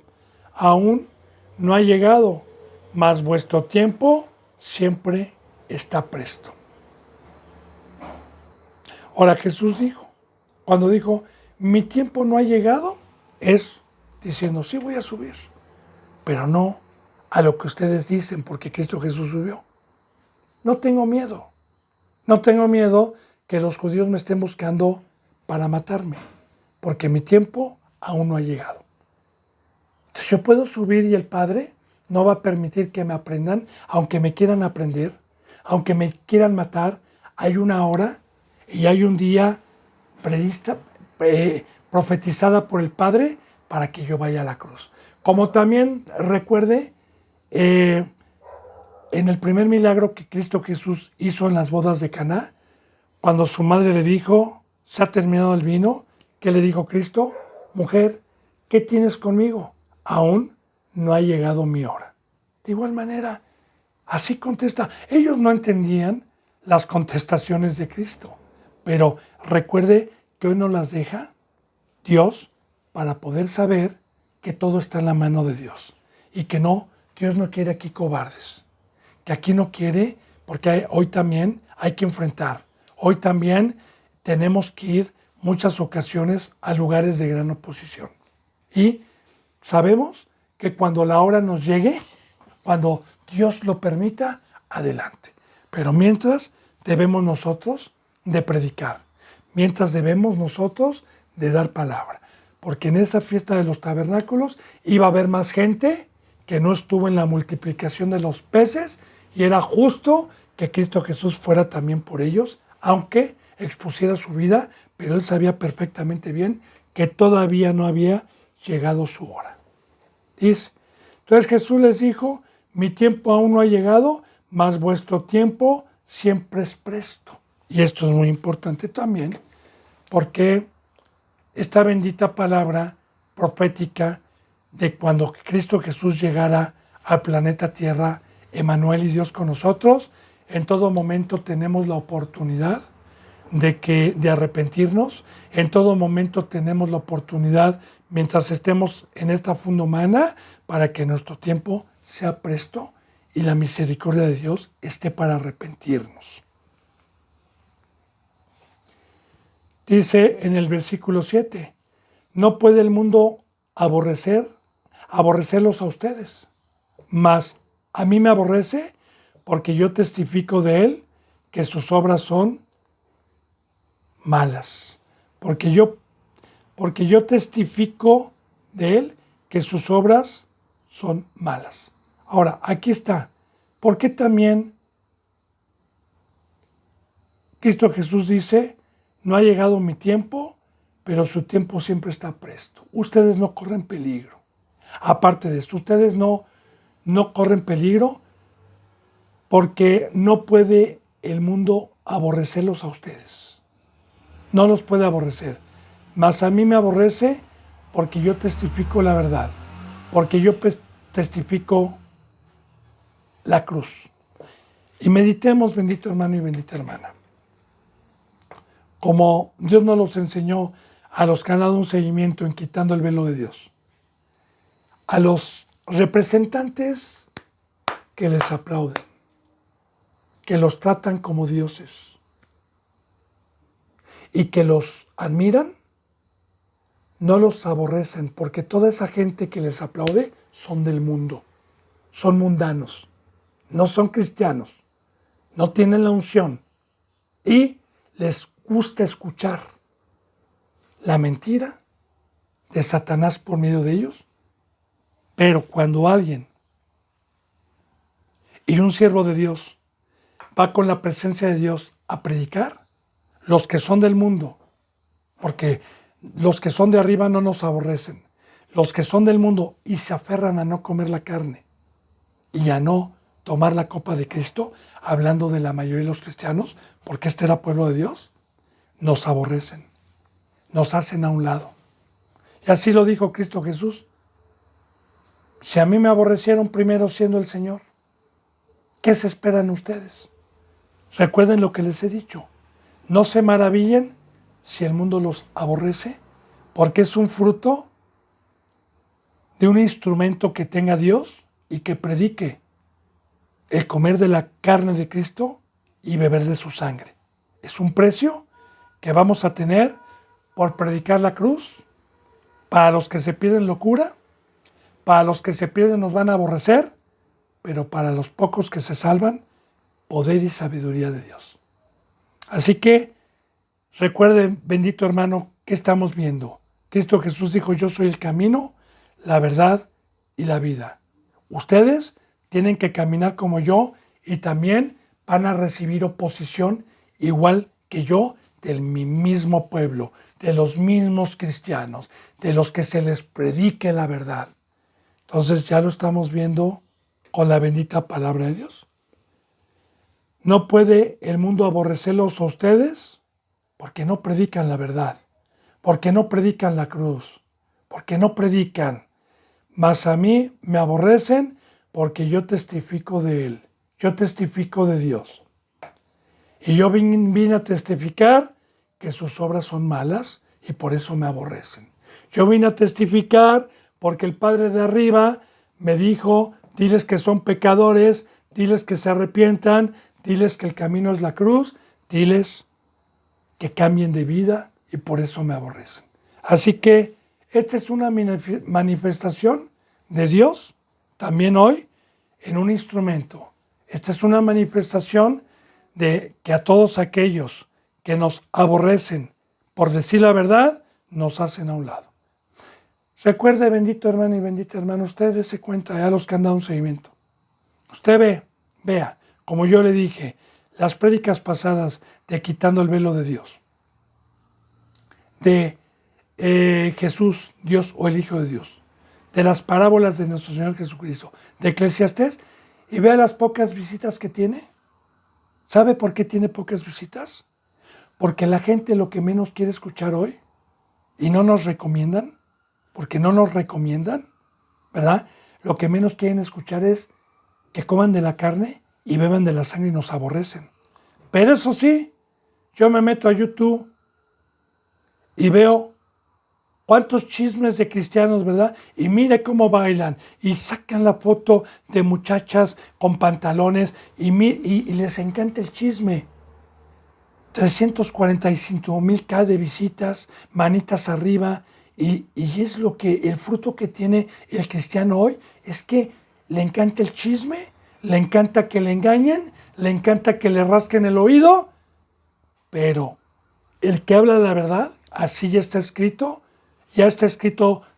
aún no ha llegado, mas vuestro tiempo siempre está presto. Ahora Jesús dijo, cuando dijo, mi tiempo no ha llegado, es diciendo, sí voy a subir, pero no a lo que ustedes dicen, porque Cristo Jesús subió. No tengo miedo que los judíos me estén buscando para matarme, porque mi tiempo aún no ha llegado. Entonces yo puedo subir y el Padre no va a permitir que me aprendan, aunque me quieran aprender, aunque me quieran matar. Hay una hora y hay un día profetizada por el Padre para que yo vaya a la cruz. Como también recuerde, en el primer milagro que Cristo Jesús hizo en las bodas de Caná, cuando su madre le dijo, se ha terminado el vino, ¿qué le dijo Cristo? Mujer, ¿qué tienes conmigo? Aún no ha llegado mi hora. De igual manera, así contesta. Ellos no entendían las contestaciones de Cristo, pero recuerde que hoy nos las deja Dios para poder saber que todo está en la mano de Dios y que no, Dios no quiere aquí cobardes, que aquí no quiere, porque hoy también hay que enfrentar, hoy también tenemos que ir muchas ocasiones a lugares de gran oposición. Y sabemos que cuando la hora nos llegue, cuando Dios lo permita, adelante. Pero mientras debemos nosotros de predicar, mientras debemos nosotros de dar palabra. Porque en esa fiesta de los tabernáculos iba a haber más gente que no estuvo en la multiplicación de los peces y era justo que Cristo Jesús fuera también por ellos, aunque expusiera su vida, pero él sabía perfectamente bien que todavía no había llegado su hora. Dice, entonces Jesús les dijo, mi tiempo aún no ha llegado, mas vuestro tiempo siempre es presto. Y esto es muy importante también, porque esta bendita palabra profética de cuando Cristo Jesús llegara al planeta Tierra, Emmanuel y Dios con nosotros, en todo momento tenemos la oportunidad de arrepentirnos, en todo momento tenemos la oportunidad, mientras estemos en esta funda humana, para que nuestro tiempo sea presto y la misericordia de Dios esté para arrepentirnos. Dice en el versículo 7, no puede el mundo aborrecerlos a ustedes, mas a mí me aborrece porque yo testifico de él que sus obras son malas, porque yo testifico de Él que sus obras son malas. Ahora, aquí está. ¿Por qué también Cristo Jesús dice, no ha llegado mi tiempo, pero su tiempo siempre está presto? Ustedes no corren peligro. Aparte de esto, ustedes no corren peligro porque no puede el mundo aborrecerlos a ustedes. No los puede aborrecer. Mas a mí me aborrece porque yo testifico la verdad, porque yo testifico la cruz. Y meditemos, bendito hermano y bendita hermana, como Dios nos los enseñó a los que han dado un seguimiento en quitando el velo de Dios, a los representantes que les aplauden, que los tratan como dioses y que los admiran, no los aborrecen, porque toda esa gente que les aplaude son del mundo, son mundanos, no son cristianos, no tienen la unción y les gusta escuchar la mentira de Satanás por medio de ellos. Pero cuando alguien y un siervo de Dios va con la presencia de Dios a predicar, los que son del mundo, porque los que son de arriba no nos aborrecen, los que son del mundo y se aferran a no comer la carne y a no tomar la copa de Cristo, hablando de la mayoría de los cristianos, porque este era pueblo de Dios, nos aborrecen, nos hacen a un lado. Y así lo dijo Cristo Jesús. Si a mí me aborrecieron primero siendo el Señor, ¿qué se esperan ustedes? Recuerden lo que les he dicho. No se maravillen si el mundo los aborrece, porque es un fruto de un instrumento que tenga Dios y que predique el comer de la carne de Cristo y beber de su sangre. Es un precio que vamos a tener por predicar la cruz. Para los que se pierden locura, para los que se pierden nos van a aborrecer, pero para los pocos que se salvan, poder y sabiduría de Dios. Así que recuerden, bendito hermano, ¿qué estamos viendo? Cristo Jesús dijo, yo soy el camino, la verdad y la vida. Ustedes tienen que caminar como yo y también van a recibir oposición igual que yo de mi mismo pueblo, de los mismos cristianos, de los que se les predique la verdad. Entonces ya lo estamos viendo con la bendita palabra de Dios. No puede el mundo aborrecerlos a ustedes porque no predican la verdad, porque no predican la cruz, porque no predican. Mas a mí me aborrecen porque yo testifico de Él, yo testifico de Dios. Y yo vine a testificar que sus obras son malas y por eso me aborrecen. Yo vine a testificar porque el Padre de arriba me dijo, diles que son pecadores, diles que se arrepientan, diles que el camino es la cruz, diles que cambien de vida y por eso me aborrecen. Así que esta es una manifestación de Dios también hoy en un instrumento. Esta es una manifestación de que a todos aquellos que nos aborrecen por decir la verdad, nos hacen a un lado. Recuerde, bendito hermano y bendita hermana, usted dése cuenta a los que han dado un seguimiento. Usted vea, como yo le dije, las prédicas pasadas de quitando el velo de Dios, de Jesús, Dios o el Hijo de Dios, de las parábolas de nuestro Señor Jesucristo, de Eclesiastés, y vea las pocas visitas que tiene. ¿Sabe por qué tiene pocas visitas? Porque la gente lo que menos quiere escuchar hoy, y no nos recomiendan, porque no nos recomiendan, ¿verdad? Lo que menos quieren escuchar es que coman de la carne y beban de la sangre y nos aborrecen. Pero eso sí, yo me meto a YouTube y veo cuántos chismes de cristianos, ¿verdad? Y mire cómo bailan y sacan la foto de muchachas con pantalones y les encanta el chisme. 345,000 de visitas, manitas arriba, y es lo que el fruto que tiene el cristiano hoy es que le encanta el chisme, le encanta que le engañen, le encanta que le rasquen el oído, pero el que habla la verdad, así ya está escrito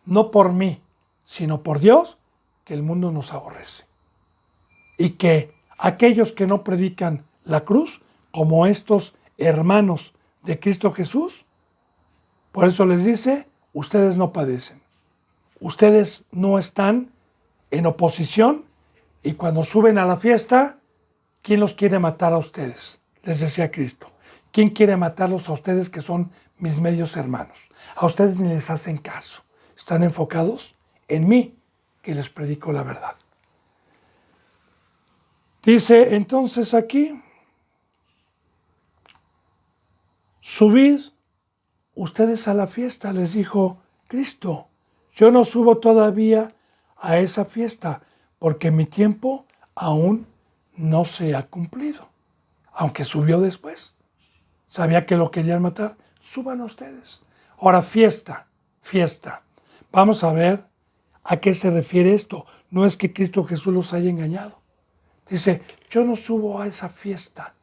no por mí, sino por Dios, que el mundo nos aborrece. Y que aquellos que no predican la cruz, como estos hermanos de Cristo Jesús, por eso les dice, ustedes no padecen. Ustedes no están en oposición y cuando suben a la fiesta, ¿quién los quiere matar a ustedes? Les decía Cristo. ¿Quién quiere matarlos a ustedes que son mis medios hermanos? A ustedes ni les hacen caso. Están enfocados en mí, que les predico la verdad. Dice entonces aquí, subid ustedes a la fiesta, les dijo Cristo. Yo no subo todavía a esa fiesta porque mi tiempo aún no se ha cumplido. Aunque subió después. Sabía que lo querían matar. Suban ustedes. Ahora, fiesta. Vamos a ver a qué se refiere esto. No es que Cristo Jesús los haya engañado. Dice, yo no subo a esa fiesta.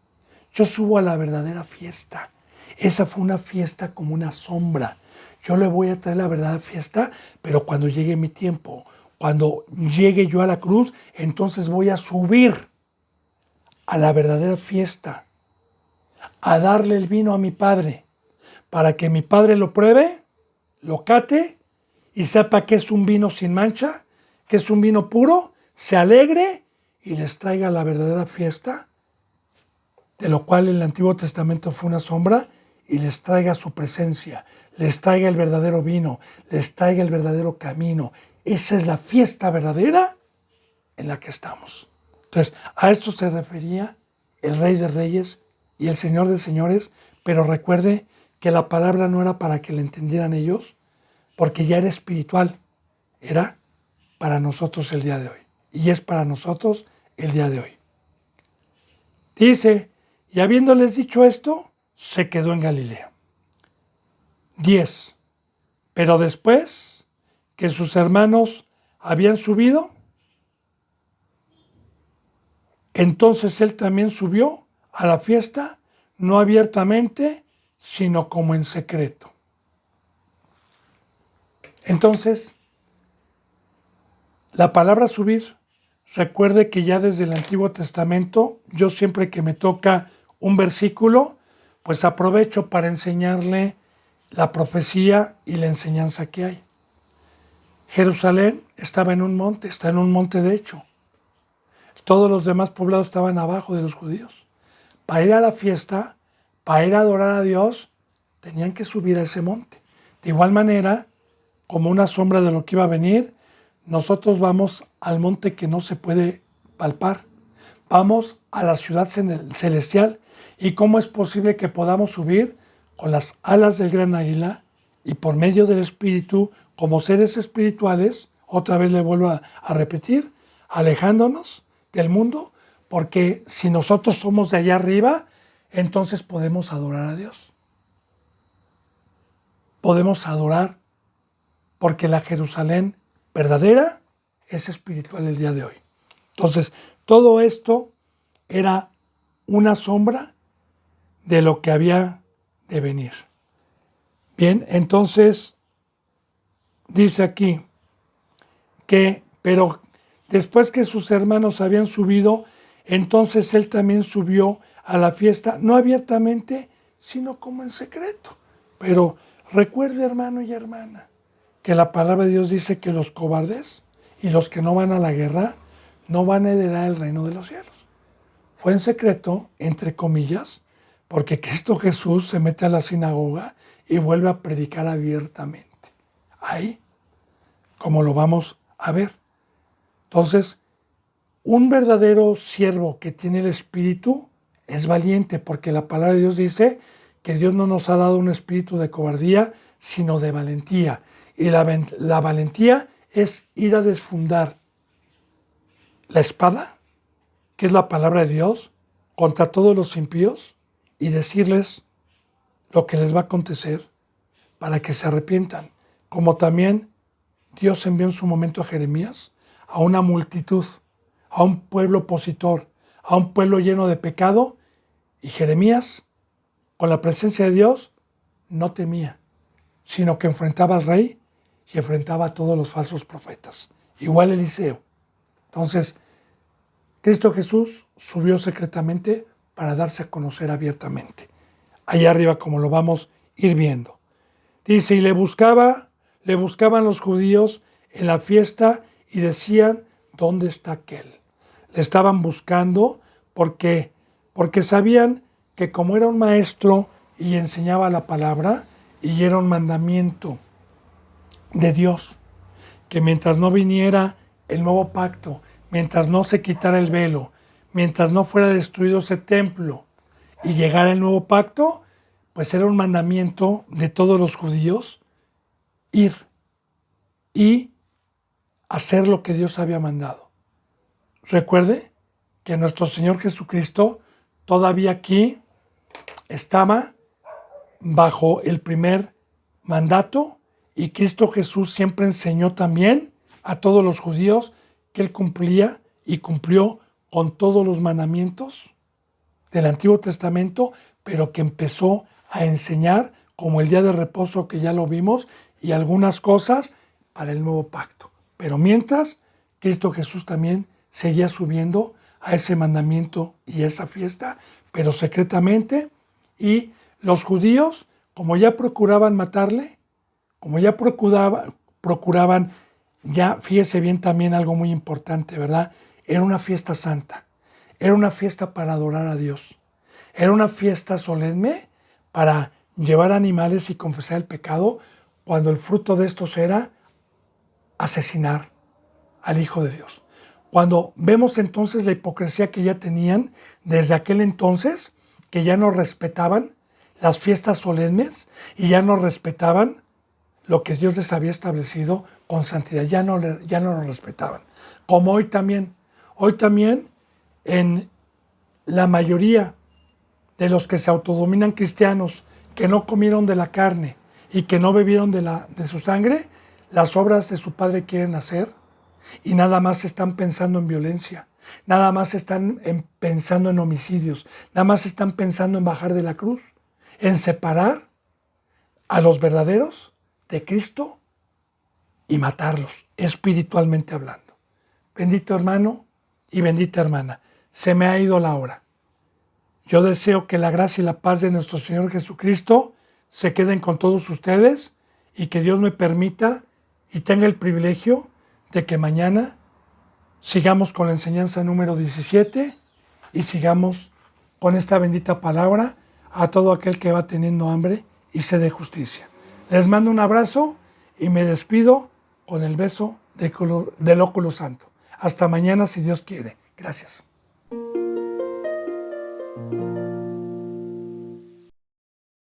Yo subo a la verdadera fiesta. Esa fue una fiesta como una sombra. Yo le voy a traer la verdadera fiesta, pero cuando llegue mi tiempo, cuando llegue yo a la cruz, entonces voy a subir a la verdadera fiesta, a darle el vino a mi Padre, para que mi Padre lo pruebe, lo cate y sepa que es un vino sin mancha, que es un vino puro, se alegre y les traiga la verdadera fiesta, de lo cual el Antiguo Testamento fue una sombra, y les traiga su presencia, les traiga el verdadero vino, les traiga el verdadero camino. Esa es la fiesta verdadera en la que estamos. Entonces, a esto se refería el Rey de Reyes y el Señor de Señores, pero recuerde que la palabra no era para que la entendieran ellos, porque ya era espiritual, era para nosotros el día de hoy, y es para nosotros el día de hoy. Dice, y habiéndoles dicho esto, se quedó en Galilea. 10. Pero después que sus hermanos habían subido, entonces él también subió a la fiesta, no abiertamente, sino como en secreto. Entonces, la palabra subir, recuerde que ya desde el Antiguo Testamento, yo siempre que me toca un versículo, pues aprovecho para enseñarle la profecía y la enseñanza que hay. Jerusalén estaba en un monte, está en un monte de hecho. Todos los demás poblados estaban abajo de los judíos. Para ir a la fiesta, para ir a adorar a Dios, tenían que subir a ese monte. De igual manera, como una sombra de lo que iba a venir, nosotros vamos al monte que no se puede palpar. Vamos a la ciudad celestial. ¿Y cómo es posible que podamos subir? Con las alas del gran águila y por medio del Espíritu, como seres espirituales, otra vez le vuelvo a repetir, alejándonos del mundo, porque si nosotros somos de allá arriba, entonces podemos adorar a Dios. Podemos adorar, porque la Jerusalén verdadera es espiritual el día de hoy. Entonces, todo esto era una sombra de lo que había de venir. Bien, entonces dice aquí que, pero después que sus hermanos habían subido, entonces él también subió a la fiesta, no abiertamente, sino como en secreto. Pero recuerde, hermano y hermana, que la palabra de Dios dice que los cobardes y los que no van a la guerra no van a heredar el reino de los cielos. Fue en secreto, entre comillas, porque Cristo Jesús se mete a la sinagoga y vuelve a predicar abiertamente. Ahí, como lo vamos a ver. Entonces, un verdadero siervo que tiene el Espíritu es valiente, porque la palabra de Dios dice que Dios no nos ha dado un espíritu de cobardía, sino de valentía. Y la valentía es ir a desfundar la espada, que es la palabra de Dios, contra todos los impíos y decirles lo que les va a acontecer para que se arrepientan. Como también Dios envió en su momento a Jeremías, a una multitud, a un pueblo opositor, a un pueblo lleno de pecado, y Jeremías, con la presencia de Dios, no temía, sino que enfrentaba al rey y enfrentaba a todos los falsos profetas. Igual Eliseo. Entonces, Cristo Jesús subió secretamente para darse a conocer abiertamente. Allá arriba, como lo vamos a ir viendo. Dice, y le buscaban los judíos en la fiesta y decían, ¿dónde está aquel? Le estaban buscando porque sabían que como era un maestro y enseñaba la palabra y era un mandamiento de Dios, que mientras no viniera el nuevo pacto, mientras no se quitara el velo, mientras no fuera destruido ese templo y llegara el nuevo pacto, pues era un mandamiento de todos los judíos ir y hacer lo que Dios había mandado. Recuerde que nuestro Señor Jesucristo todavía aquí estaba bajo el primer mandato y Cristo Jesús siempre enseñó también a todos los judíos que Él cumplía y cumplió con todos los mandamientos del Antiguo Testamento, pero que empezó a enseñar como el día de reposo que ya lo vimos y algunas cosas para el nuevo pacto. Pero mientras, Cristo Jesús también seguía subiendo a ese mandamiento y esa fiesta, pero secretamente, y los judíos, como ya procuraban matarle, como ya procuraban, ya fíjese bien también algo muy importante, ¿verdad? Era una fiesta santa, era una fiesta para adorar a Dios, era una fiesta solemne para llevar animales y confesar el pecado, cuando el fruto de estos era asesinar al Hijo de Dios. Cuando vemos entonces la hipocresía que ya tenían desde aquel entonces, que ya no respetaban las fiestas solemnes y ya no respetaban lo que Dios les había establecido con santidad, ya no lo respetaban. Como hoy también en la mayoría de los que se autodominan cristianos, que no comieron de la carne y que no bebieron de su sangre, las obras de su Padre quieren hacer y nada más están pensando en violencia, nada más están pensando en homicidios, nada más están pensando en bajar de la cruz, en separar a los verdaderos de Cristo y matarlos, espiritualmente hablando. Bendito hermano y bendita hermana, se me ha ido la hora. Yo deseo que la gracia y la paz de nuestro Señor Jesucristo se queden con todos ustedes y que Dios me permita y tenga el privilegio de que mañana sigamos con la enseñanza número 17 y sigamos con esta bendita palabra a todo aquel que va teniendo hambre y sed de justicia. Les mando un abrazo y me despido con el beso del óculo santo. Hasta mañana si Dios quiere. Gracias.